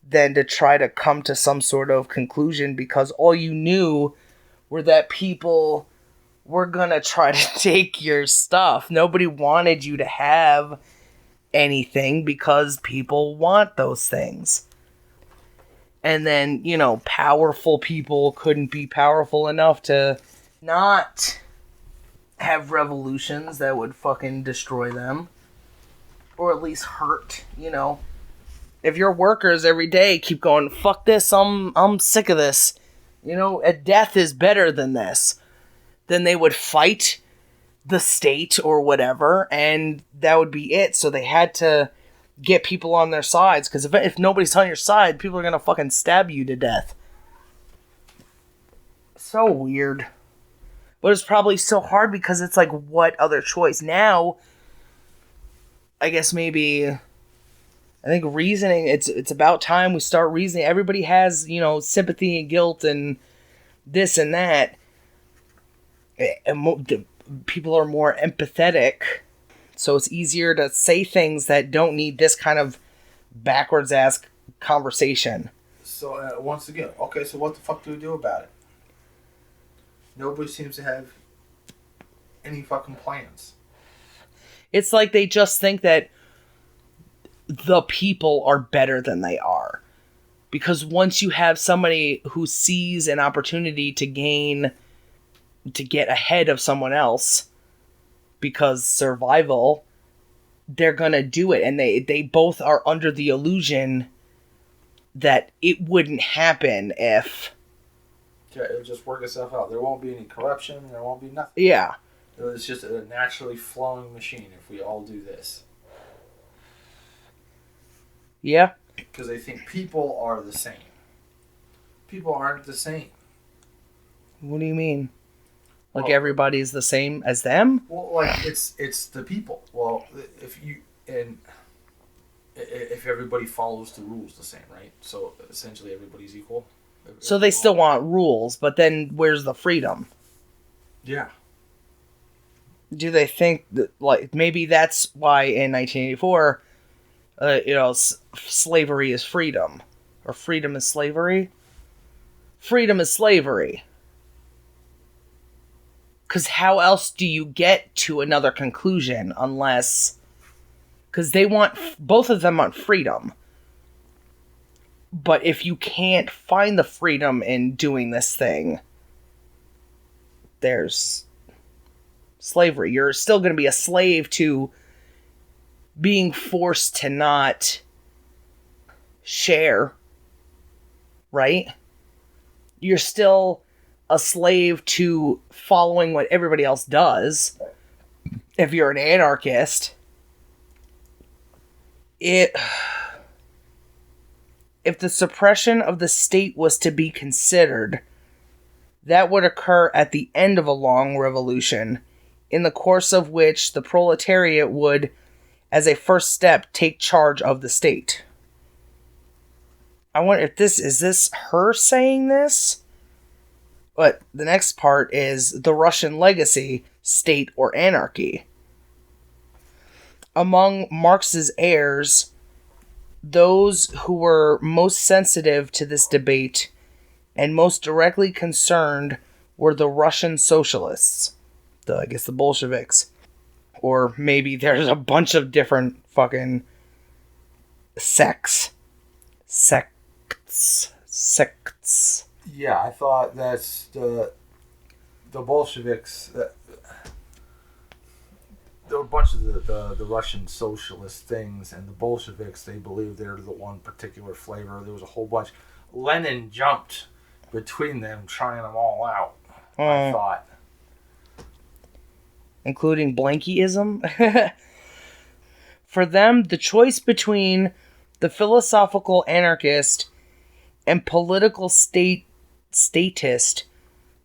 then to try to come to some sort of conclusion because all you knew were that people were gonna try to take your stuff. Nobody wanted you to have anything because people want those things. And then, powerful people couldn't be powerful enough to not have revolutions that would fucking destroy them. Or at least hurt, If your workers every day keep going, fuck this, I'm sick of this. A death is better than this. Then they would fight the state or whatever, and that would be it. So they had to get people on their sides, because if nobody's on your side, people are going to fucking stab you to death. So weird. But it's probably so hard because it's like, what other choice? Now, I guess maybe... I think reasoning, it's about time we start reasoning. Everybody has, sympathy and guilt and this and that. And people are more empathetic. So it's easier to say things that don't need this kind of backwards-ass conversation. So, once again, okay, so what the fuck do we do about it? Nobody seems to have any fucking plans. It's like they just think that the people are better than they are. Because once you have somebody who sees an opportunity to get ahead of someone else, because survival, they're gonna do it. And they both are under the illusion that it wouldn't happen if... Yeah, it'll just work itself out. There won't be any corruption, there won't be nothing. Yeah. It's just a naturally flowing machine if we all do this. Yeah. Because they think people are the same. people aren't the same. What do you mean? Like Well, everybody's the same as them? well, like it's the people. Well, if everybody follows the rules the same, right? So essentially everybody's equal. So they still want rules, but then where's the freedom? Yeah. Do they think that, like, maybe that's why in 1984, slavery is freedom? Or freedom is slavery? Freedom is slavery. Because how else do you get to another conclusion unless... Because both of them want freedom. But if you can't find the freedom in doing this thing, there's slavery. You're still going to be a slave to being forced to not share, right? You're still a slave to following what everybody else does. If you're an anarchist, if the suppression of the state was to be considered, that would occur at the end of a long revolution, in the course of which the proletariat would, as a first step, take charge of the state. I wonder if is this her saying this? But the next part is the Russian legacy, state or anarchy. Among Marx's heirs, those who were most sensitive to this debate and most directly concerned were the Russian socialists. I guess the Bolsheviks. Or maybe there's a bunch of different fucking sects. Yeah, I thought that's the Bolsheviks. There were a bunch of the Russian socialist things, and the Bolsheviks, they believed they're the one particular flavor. There was a whole bunch. Lenin jumped between them, trying them all out, I thought. Including Blankyism. For them, the choice between the philosophical anarchist and political statist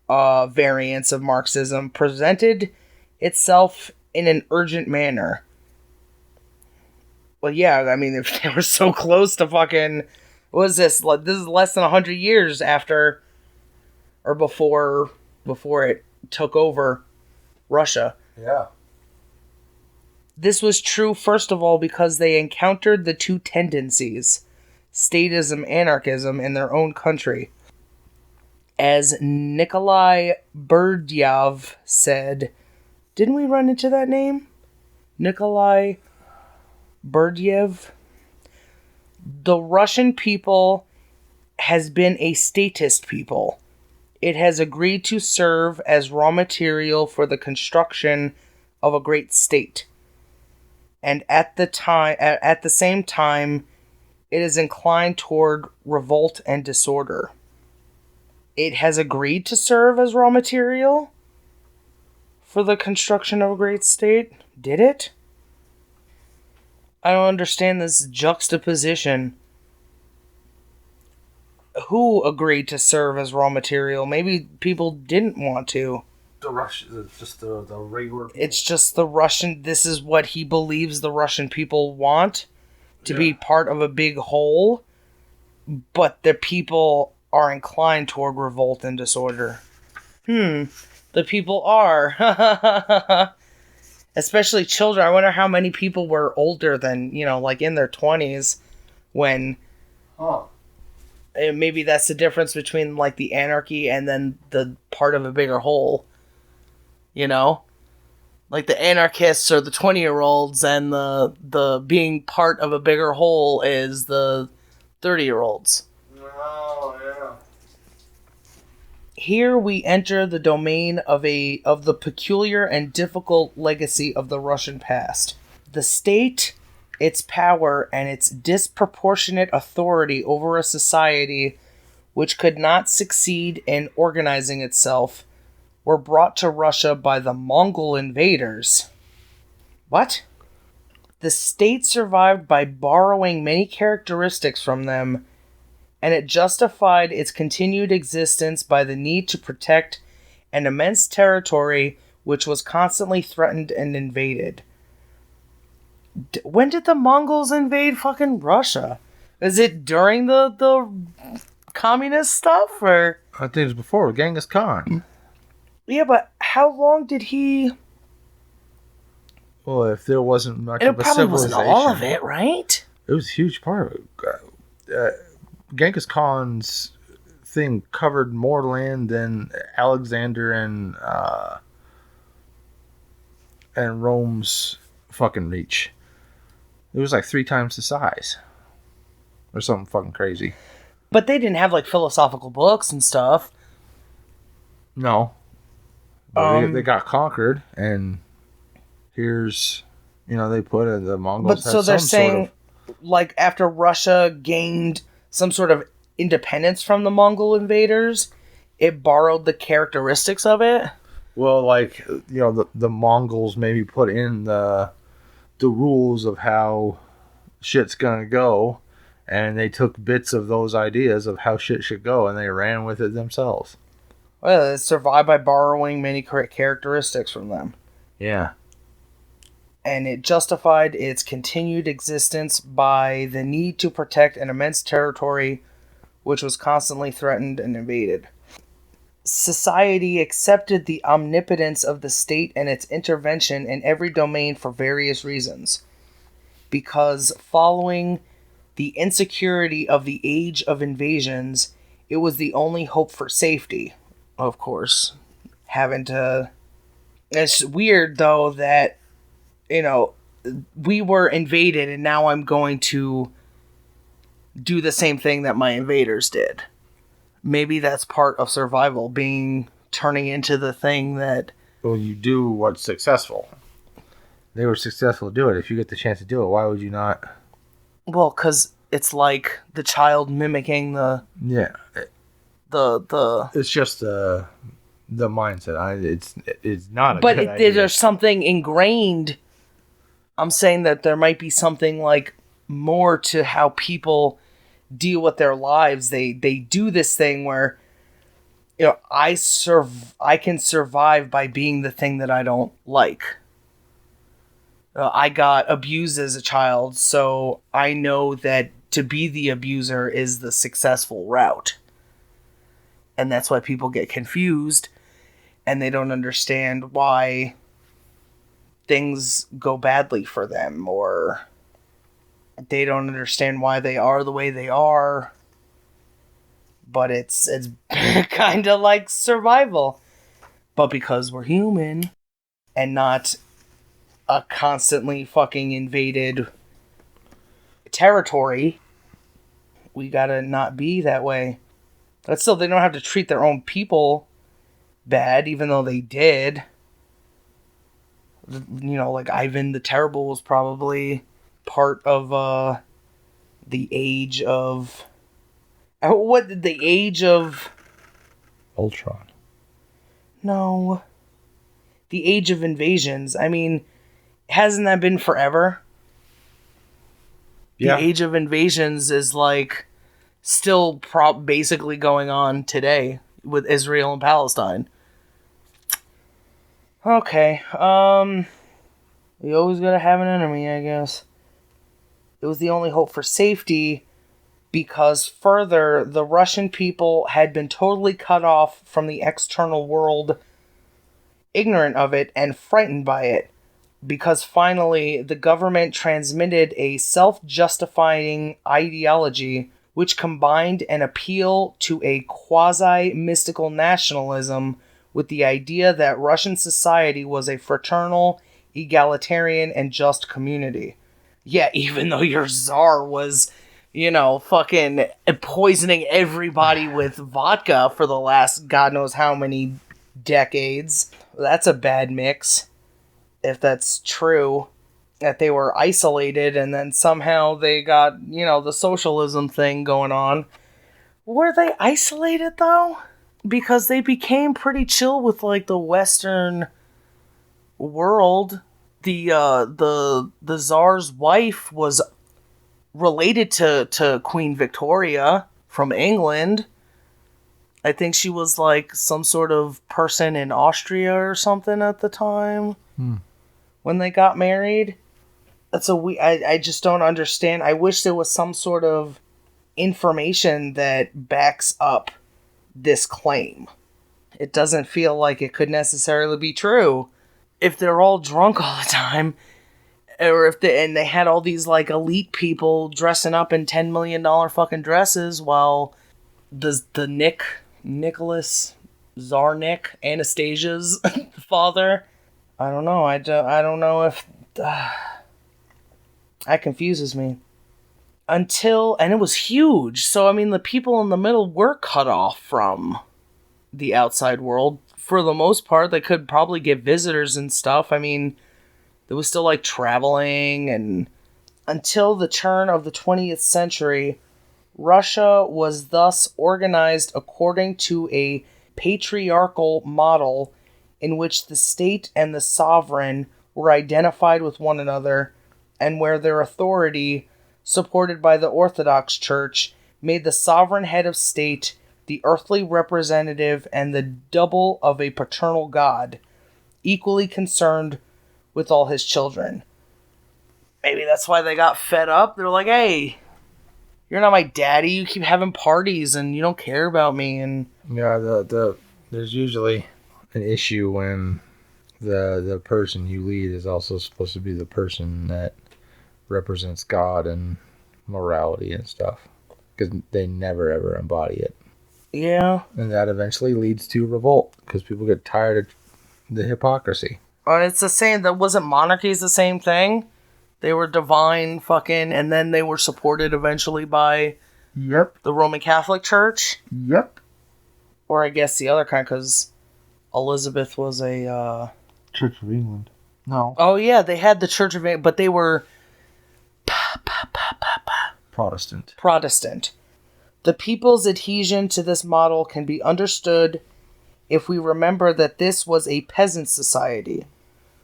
variants of Marxism presented itself in an urgent manner. Well, yeah, I mean, if they were so close to fucking... What is this? This is less than 100 years after... Or before it took over Russia. Yeah. This was true, first of all, because they encountered the two tendencies, statism, anarchism, in their own country. As Nikolai Berdyaev said... Didn't we run into that name? Nikolai Berdyaev? The Russian people has been a statist people. It has agreed to serve as raw material for the construction of a great state. And at the same time, it is inclined toward revolt and disorder. It has agreed to serve as raw material for the construction of a great state? Did it? I don't understand this juxtaposition. Who agreed to serve as raw material? Maybe people didn't want to. The Russian, just the regular people. It's just the Russian... This is what he believes the Russian people want. To be part of a big whole. But the people are inclined toward revolt and disorder. The people are. Especially children. I wonder how many people were older than, like in their 20s when... Maybe that's the difference between, like, the anarchy and then the part of a bigger whole. Like, the anarchists are the 20-year-olds and the being part of a bigger whole is the 30-year-olds. Oh, yeah. Here we enter the domain of the peculiar and difficult legacy of the Russian past. The state, its power, and its disproportionate authority over a society which could not succeed in organizing itself were brought to Russia by the Mongol invaders. What? The state survived by borrowing many characteristics from them and it justified its continued existence by the need to protect an immense territory which was constantly threatened and invaded. When did the Mongols invade fucking Russia? Is it during the communist stuff, or? I think it was before Genghis Khan. Yeah, but how long did he? Well, if there wasn't much And of it a probably civilization, wasn't all of it, right? It was a huge part of it. Genghis Khan's thing covered more land than Alexander and Rome's fucking reach. It was like 3 times the size, or something fucking crazy. But they didn't have like philosophical books and stuff. No, but they got conquered, and here's, they put it. The Mongols. But so they're saying, like, after Russia gained some sort of independence from the Mongol invaders, it borrowed the characteristics of it. Well, like, the Mongols maybe put in the rules of how shit's gonna go, and they took bits of those ideas of how shit should go, and they ran with it themselves. Well, it survived by borrowing many characteristics from them. Yeah. And it justified its continued existence by the need to protect an immense territory which was constantly threatened and invaded. Society accepted the omnipotence of the state and its intervention in every domain for various reasons. Because following the insecurity of the age of invasions, it was the only hope for safety. Of course, it's weird, though, that, we were invaded and now I'm going to do the same thing that my invaders did. Maybe that's part of survival, turning into the thing that... Well, you do what's successful. They were successful to do it. If you get the chance to do it, why would you not? Well, because it's like the child mimicking the... Yeah. The It's just the mindset. It's not a good idea. But there's something ingrained. I'm saying that there might be something like more to how people deal with their lives. They do this thing where, I can survive by being the thing that I don't like. I got abused as a child, so I know that to be the abuser is the successful route. And that's why people get confused, and they don't understand why things go badly for them, or they don't understand why they are the way they are. But it's kind of like survival. But because we're human and not a constantly fucking invaded territory, we gotta not be that way. But still, they don't have to treat their own people bad, even though they did. Like Ivan the Terrible was probably part of the age of... What did the age of... Ultron. No. The age of invasions. I mean, hasn't that been forever? Yeah. The age of invasions is like still basically going on today with Israel and Palestine. Okay, we always gotta have an enemy, I guess. It was the only hope for safety because further, the Russian people had been totally cut off from the external world, ignorant of it and frightened by it. Because finally, the government transmitted a self-justifying ideology which combined an appeal to a quasi-mystical nationalism with the idea that Russian society was a fraternal, egalitarian, and just community. Yeah, even though your czar was, fucking poisoning everybody with vodka for the last God knows how many decades. That's a bad mix. If that's true, that they were isolated and then somehow they got, the socialism thing going on. Were they isolated, though? Because they became pretty chill with, like, the Western world. The Tsar's wife was related to Queen Victoria from England. I think she was like some sort of person in Austria or something at the time when they got married. I just don't understand. I wish there was some sort of information that backs up this claim. It doesn't feel like it could necessarily be true. If they're all drunk all the time, or if they had all these like elite people dressing up in $10 million fucking dresses while the Nicholas Zarnik, Anastasia's father. I don't know. I don't know if that confuses me. And it was huge. So I mean, the people in the middle were cut off from the outside world for the most part. They could probably get visitors and stuff. I mean, there was still like traveling, and until the turn of the 20th century, Russia was thus organized according to a patriarchal model in which the state and the sovereign were identified with one another, and where their authority, supported by the Orthodox Church, made the sovereign head of state the earthly representative and the double of a paternal god, equally concerned with all his children. Maybe that's why they got fed up. They're like, hey, you're not my daddy. You keep having parties and you don't care about me. And yeah, there's usually an issue when the person you lead is also supposed to be the person that represents God and morality and stuff, because they never ever embody it. Yeah. And that eventually leads to revolt because people get tired of the hypocrisy. It's the same. That wasn't monarchies the same thing? They were divine fucking, and then they were supported eventually by the Roman Catholic Church. Yep. Or I guess the other kind, because Elizabeth was a Church of England. No. Oh yeah, they had the Church of England, but they were Protestant. The people's adhesion to this model can be understood if we remember that this was a peasant society,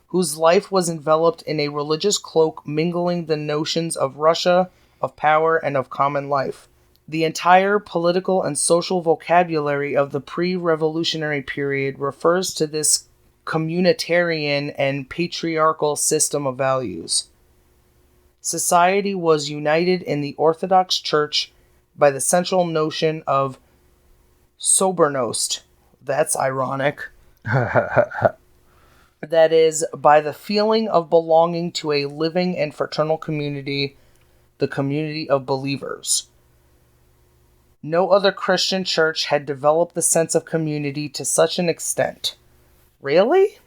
whose life was enveloped in a religious cloak mingling the notions of Russia, of power, and of common life. The entire political and social vocabulary of the pre-revolutionary period refers to this communitarian and patriarchal system of values. Society was united in the Orthodox Church by the central notion of sobernost. That's ironic. That is, by the feeling of belonging to a living and fraternal community, the community of believers. No other Christian church had developed the sense of community to such an extent. Really?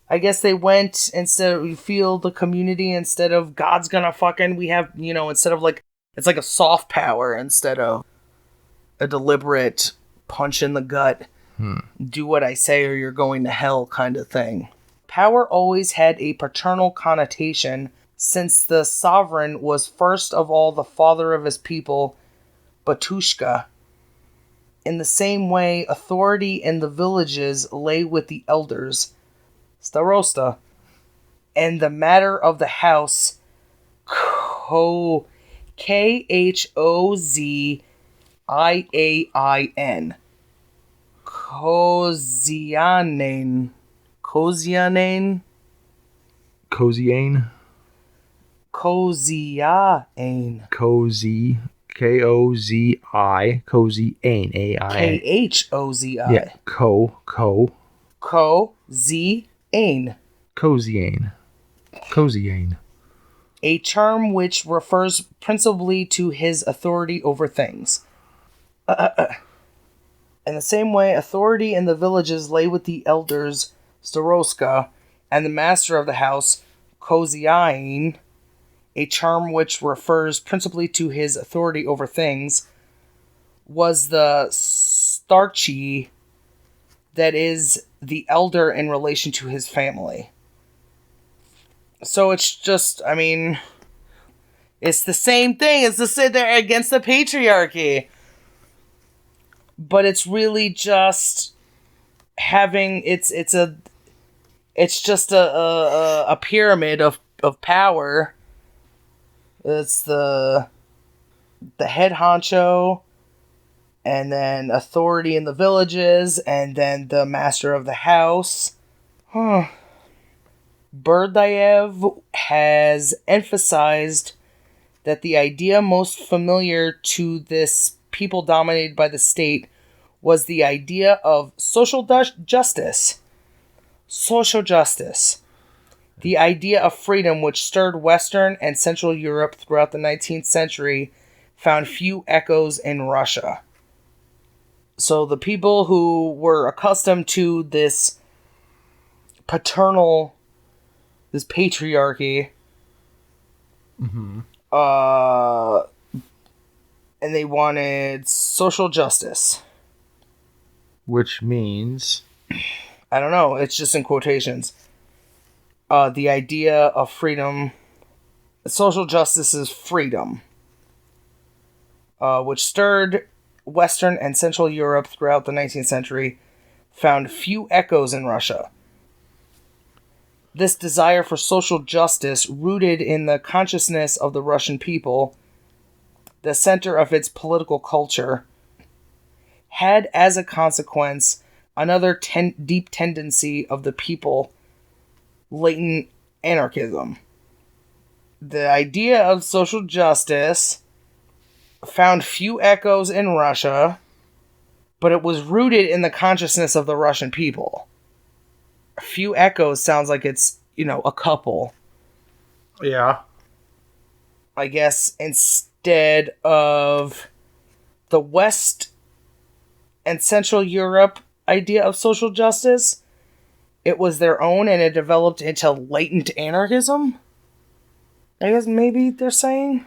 I guess they went, instead of, we feel the community, instead of God's gonna fucking, we have, instead of like, it's like a soft power instead of a deliberate punch in the gut. Do what I say or you're going to hell kind of thing. Power always had a paternal connotation, since the sovereign was first of all the father of his people, Batushka. In the same way, authority in the villages lay with the elders, Starosta, and the matter of the house, Khoziain. Kozianen. Koziane. Koziain. Cozy. K-O-Z-I. Coziain. A-I. Khozi. Yeah. Koziain. Coziain. A term which refers principally to his authority over things. In the same way, authority in the villages lay with the elders, Staroska, and the master of the house, Koziain, a term which refers principally to his authority over things, was the starchi, that is, the elder in relation to his family. So it's just, I mean, it's the same thing as to sit there against the patriarchy. But it's really just having, it's just a pyramid of power. It's the head honcho, and then authority in the villages, and then the master of the house. Berdayev has emphasized that the idea most familiar to this people dominated by the state was the idea of social justice. Social justice. The idea of freedom, which stirred Western and Central Europe throughout the 19th century, found few echoes in Russia. So the people who were accustomed to this patriarchy, and they wanted social justice. Which means? I don't know, it's just in quotations. The idea of freedom, social justice is freedom, which stirred Western and Central Europe throughout the 19th century, found few echoes in Russia. This desire for social justice, rooted in the consciousness of the Russian people, the center of its political culture, had as a consequence another deep tendency of the people, latent anarchism. The idea of social justice found few echoes in Russia, but it was rooted in the consciousness of the Russian people. A few echoes sounds like it's, a couple. Yeah. I guess instead of the West and Central Europe idea of social justice, it was their own, and it developed into latent anarchism? I guess maybe they're saying?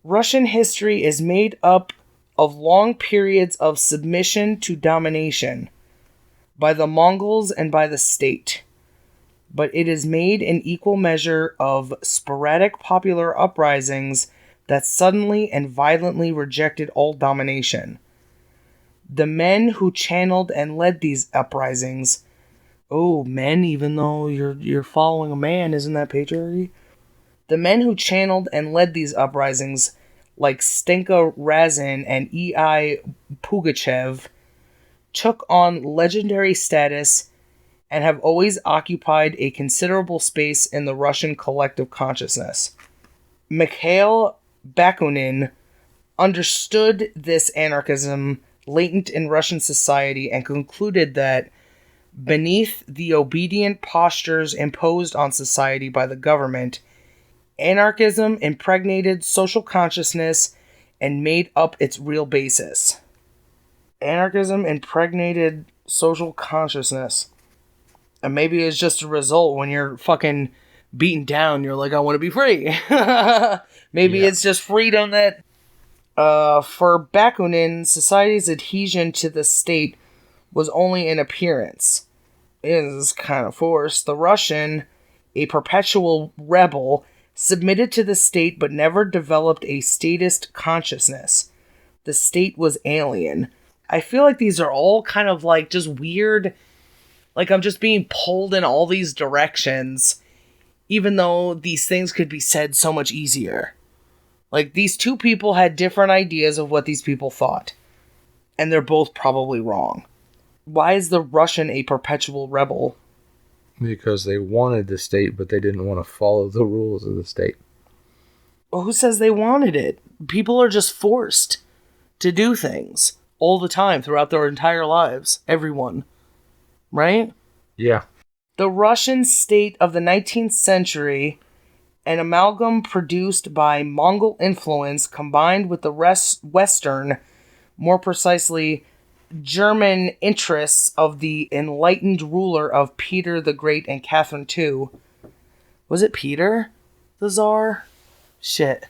Russian history is made up of long periods of submission to domination by the Mongols and by the state, but it is made in equal measure of sporadic popular uprisings that suddenly and violently rejected all domination. The men who channeled and led these uprisings, men, even though you're following a man, isn't that patriarchy? The men who channeled and led these uprisings, like Stenka Razin and E.I. Pugachev, took on legendary status and have always occupied a considerable space in the Russian collective consciousness. Mikhail Bakunin understood this anarchism latent in Russian society and concluded that beneath the obedient postures imposed on society by the government, anarchism impregnated social consciousness and made up its real basis. Anarchism impregnated social consciousness. And maybe it's just a result when you're fucking beaten down, you're like, I want to be free. Maybe it's just freedom that, for Bakunin, society's adhesion to the state was only an appearance. It is kind of forced. The Russian, a perpetual rebel, submitted to the state but never developed a statist consciousness. The state was alien. I feel like these are all kind of like just weird, like I'm just being pulled in all these directions, even though these things could be said so much easier. Like, these two people had different ideas of what these people thought, and they're both probably wrong. Why is the Russian a perpetual rebel? Because they wanted the state, but they didn't want to follow the rules of the state. Well, who says they wanted it? People are just forced to do things all the time throughout their entire lives. Everyone. Right? Yeah. The Russian state of the 19th century, an amalgam produced by Mongol influence combined with the Western, more precisely German interests of the enlightened ruler of Peter the Great and Catherine II. Was it Peter the Tsar? Shit.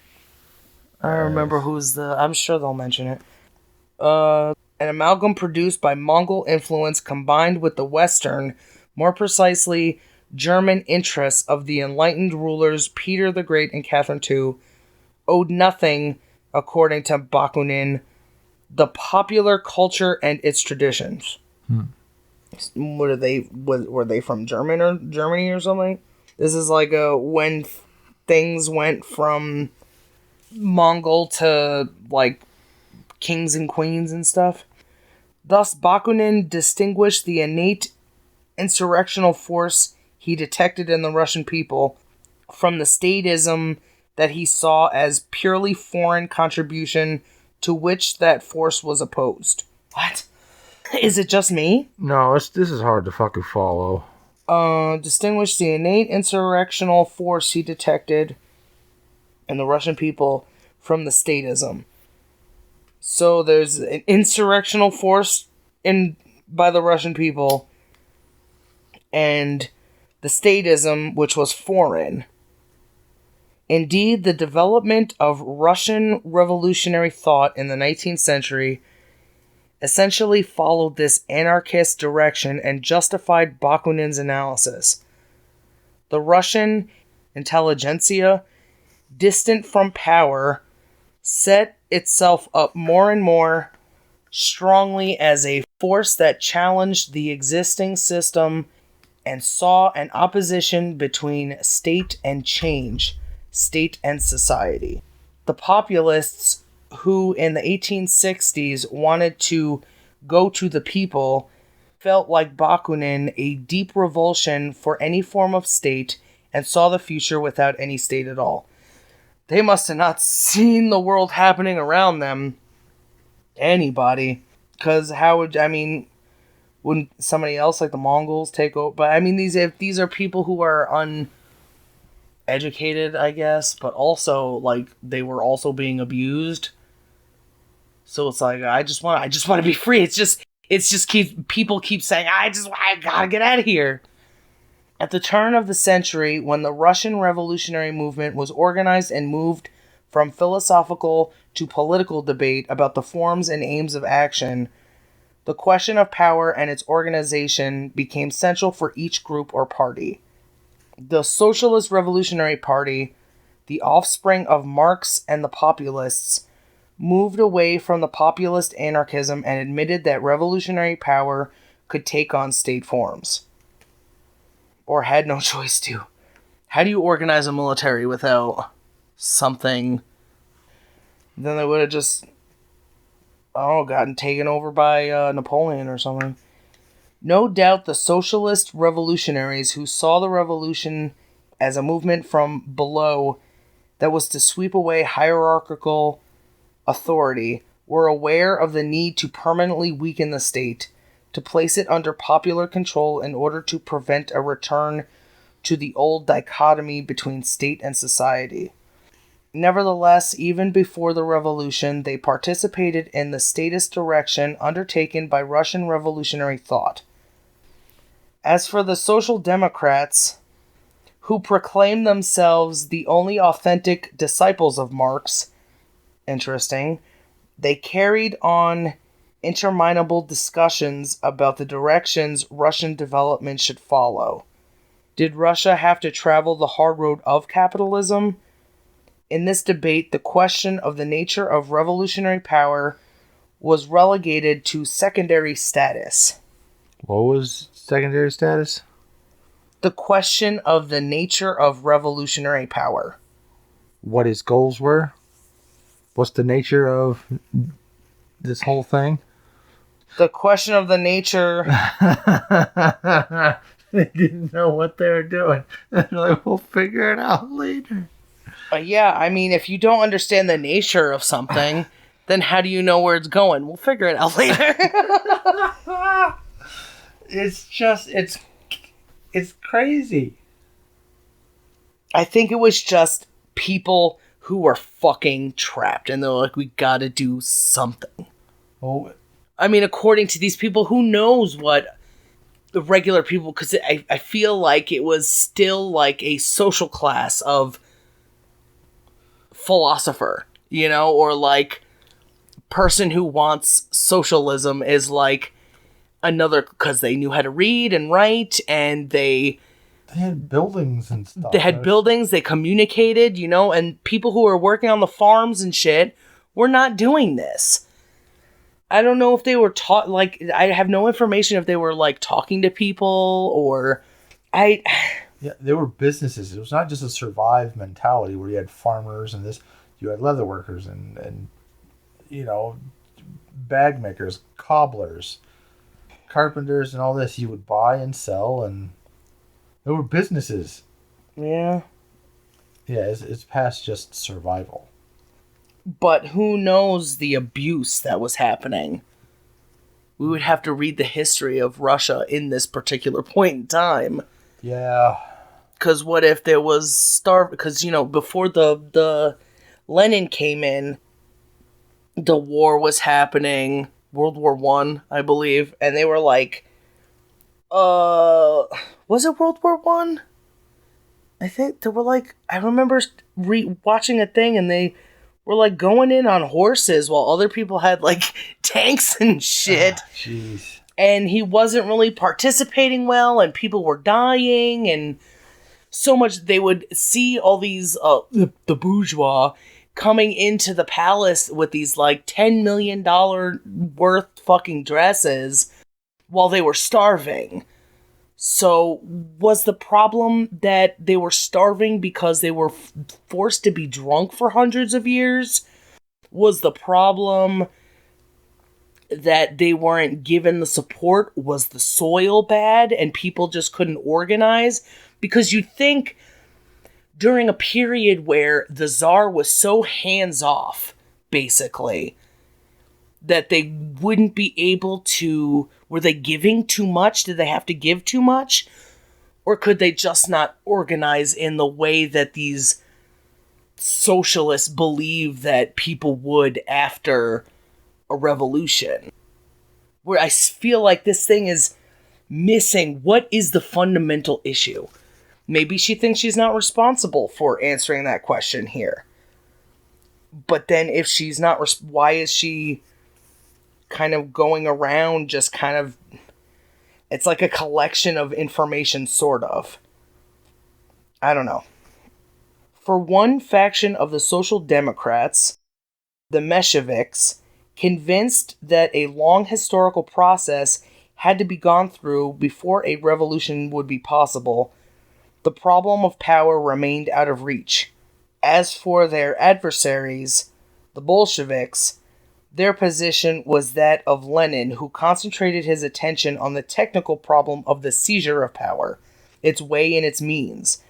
I don't remember who's the... I'm sure they'll mention it. An amalgam produced by Mongol influence combined with the Western, more precisely German interests of the enlightened rulers Peter the Great and Catherine II, owed nothing, according to Bakunin, the popular culture and its traditions. What are they? Were they from Germany or something? This is like when things went from Mongol to like kings and queens and stuff. Thus, Bakunin distinguished the innate insurrectional force he detected in the Russian people from the statism that he saw as purely foreign contribution to which that force was opposed. What? Is it just me? No, this is hard to fucking follow. Distinguished the innate insurrectional force he detected in the Russian people from the statism. So there's an insurrectional force by the Russian people, and the statism, which was foreign. Indeed, the development of Russian revolutionary thought in the 19th century essentially followed this anarchist direction and justified Bakunin's analysis. The Russian intelligentsia, distant from power, set itself up more and more strongly as a force that challenged the existing system and saw an opposition between state and change, state and society. The populists, who in the 1860s wanted to go to the people, felt like Bakunin a deep revulsion for any form of state and saw the future without any state at all. They must have not seen the world happening around them. Anybody. Because wouldn't somebody else like the Mongols take over? But I mean, these are people who are uneducated, I guess, but also like they were also being abused. So it's like I just want to be free. People keep saying I gotta get out of here. At the turn of the century, when the Russian revolutionary movement was organized and moved from philosophical to political debate about the forms and aims of action, the question of power and its organization became central for each group or party. The Socialist Revolutionary Party, the offspring of Marx and the populists, moved away from the populist anarchism and admitted that revolutionary power could take on state forms. Or had no choice to. How do you organize a military without something? Then they would have just, gotten taken over by Napoleon or something. No doubt the socialist revolutionaries who saw the revolution as a movement from below that was to sweep away hierarchical authority were aware of the need to permanently weaken the state, to place it under popular control in order to prevent a return to the old dichotomy between state and society. Nevertheless, even before the revolution, they participated in the statist direction undertaken by Russian revolutionary thought. As for the Social Democrats, who proclaimed themselves the only authentic disciples of Marx, interesting, they carried on interminable discussions about the directions Russian development should follow. Did Russia have to travel the hard road of capitalism? In this debate, the question of the nature of revolutionary power was relegated to secondary status. What was secondary status? The question of the nature of revolutionary power. What his goals were? What's the nature of this whole thing? The question of the nature... They didn't know what they were doing. They're like, we'll figure it out later. Yeah, I mean, if you don't understand the nature of something, then how do you know where it's going? We'll figure it out later. It's crazy. I think it was just people who were fucking trapped, and they're like, we gotta do something. Oh, I mean, according to these people, who knows what the regular people, because I feel like it was still like a social class of philosopher, or like person who wants socialism is like another, because they knew how to read and write, and they had buildings and stuff. They had buildings, they communicated, and people who were working on the farms and shit were not doing this. I don't know if they were taught, like, I have no information if they were, like, talking to people, or Yeah, they were businesses. It was not just a survive mentality where you had farmers and this. You had leather workers and bag makers, cobblers, carpenters, and all this. You would buy and sell, and there were businesses. Yeah. Yeah, it's past just survival. But who knows the abuse that was happening? We would have to read the history of Russia in this particular point in time. Yeah. Because what if there was because, before the Lenin came in, the war was happening, World War One, I believe, and they were like, was it World War One? I think they were like, I remember watching a thing, and they were like going in on horses while other people had like tanks and shit. Jeez. And he wasn't really participating well, and people were dying, and so much they would see all these the bourgeois coming into the palace with these like $10 million worth fucking dresses while they were starving. So was the problem that they were starving because they were forced to be drunk for hundreds of years? Was the problem that they weren't given the support? Was the soil bad and people just couldn't organize? Because you think during a period where the Tsar was so hands-off, basically, that they wouldn't be able to... Were they giving too much? Did they have to give too much? Or could they just not organize in the way that these socialists believe that people would after a revolution? Where I feel like this thing is missing. What is the fundamental issue? Maybe she thinks she's not responsible for answering that question here. But then if she's not, why is she kind of going around just kind of... It's like a collection of information, sort of. I don't know. For one faction of the Social Democrats, the Mensheviks, convinced that a long historical process had to be gone through before a revolution would be possible, the problem of power remained out of reach. As for their adversaries, the Bolsheviks, their position was that of Lenin, who concentrated his attention on the technical problem of the seizure of power, its way and its means.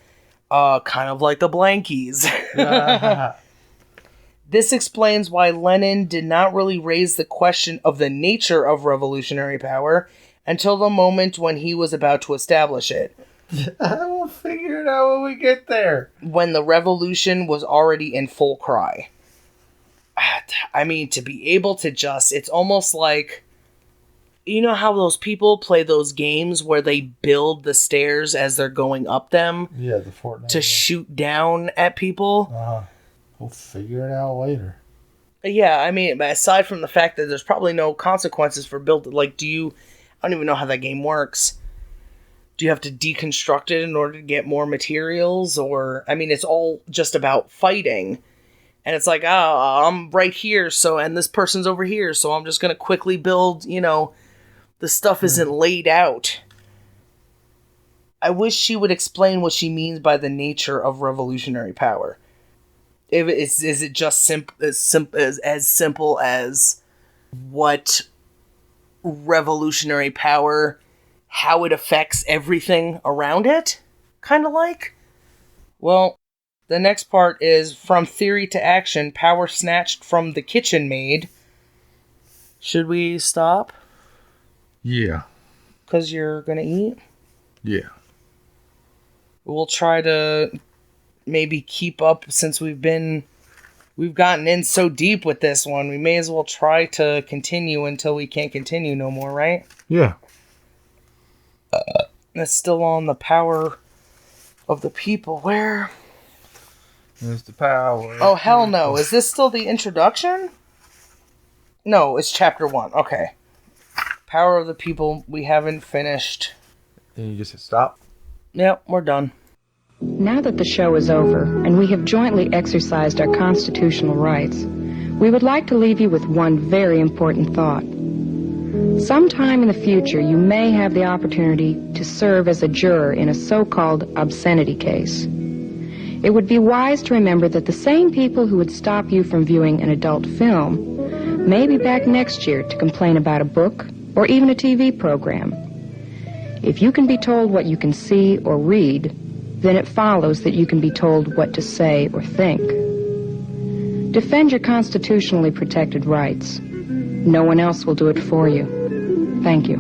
Kind of like the Blankies. This explains why Lenin did not really raise the question of the nature of revolutionary power until the moment when he was about to establish it. We'll figure it out when we get there. When the revolution was already in full cry. I mean, to be able to just... It's almost like... You know how those people play those games where they build the stairs as they're going up them? Yeah, the Fortnite. To shoot down at people? We'll figure it out later. Yeah, I mean, aside from the fact that there's probably no consequences for building... Like, I don't even know how that game works. Do you have to deconstruct it in order to get more materials? Or, I mean, it's all just about fighting. And it's like, I'm right here, and this person's over here, so I'm just going to quickly build, the stuff isn't laid out. I wish she would explain what she means by the nature of revolutionary power. Is it just as simple as what revolutionary power, how it affects everything around it? Kind of like? Well... The next part is from theory to action, power snatched from the kitchen maid. Should we stop? Yeah. Because you're going to eat? Yeah. We'll try to maybe keep up since we've gotten in so deep with this one. We may as well try to continue until we can't continue no more, right? Yeah. That's still on the power of the people. Where... There's the power. Oh, hell no. Is this still the introduction? No, it's chapter 1. Okay. Power of the people. We haven't finished. Then you just hit stop? Yep, we're done. Now that the show is over, and we have jointly exercised our constitutional rights, we would like to leave you with one very important thought. Sometime in the future, you may have the opportunity to serve as a juror in a so-called obscenity case. It would be wise to remember that the same people who would stop you from viewing an adult film Maybe back next year to complain about a book or even a TV program. If you can be told what you can see or read, then it follows that you can be told what to say or think. Defend your constitutionally protected rights. No one else will do it for you. Thank you.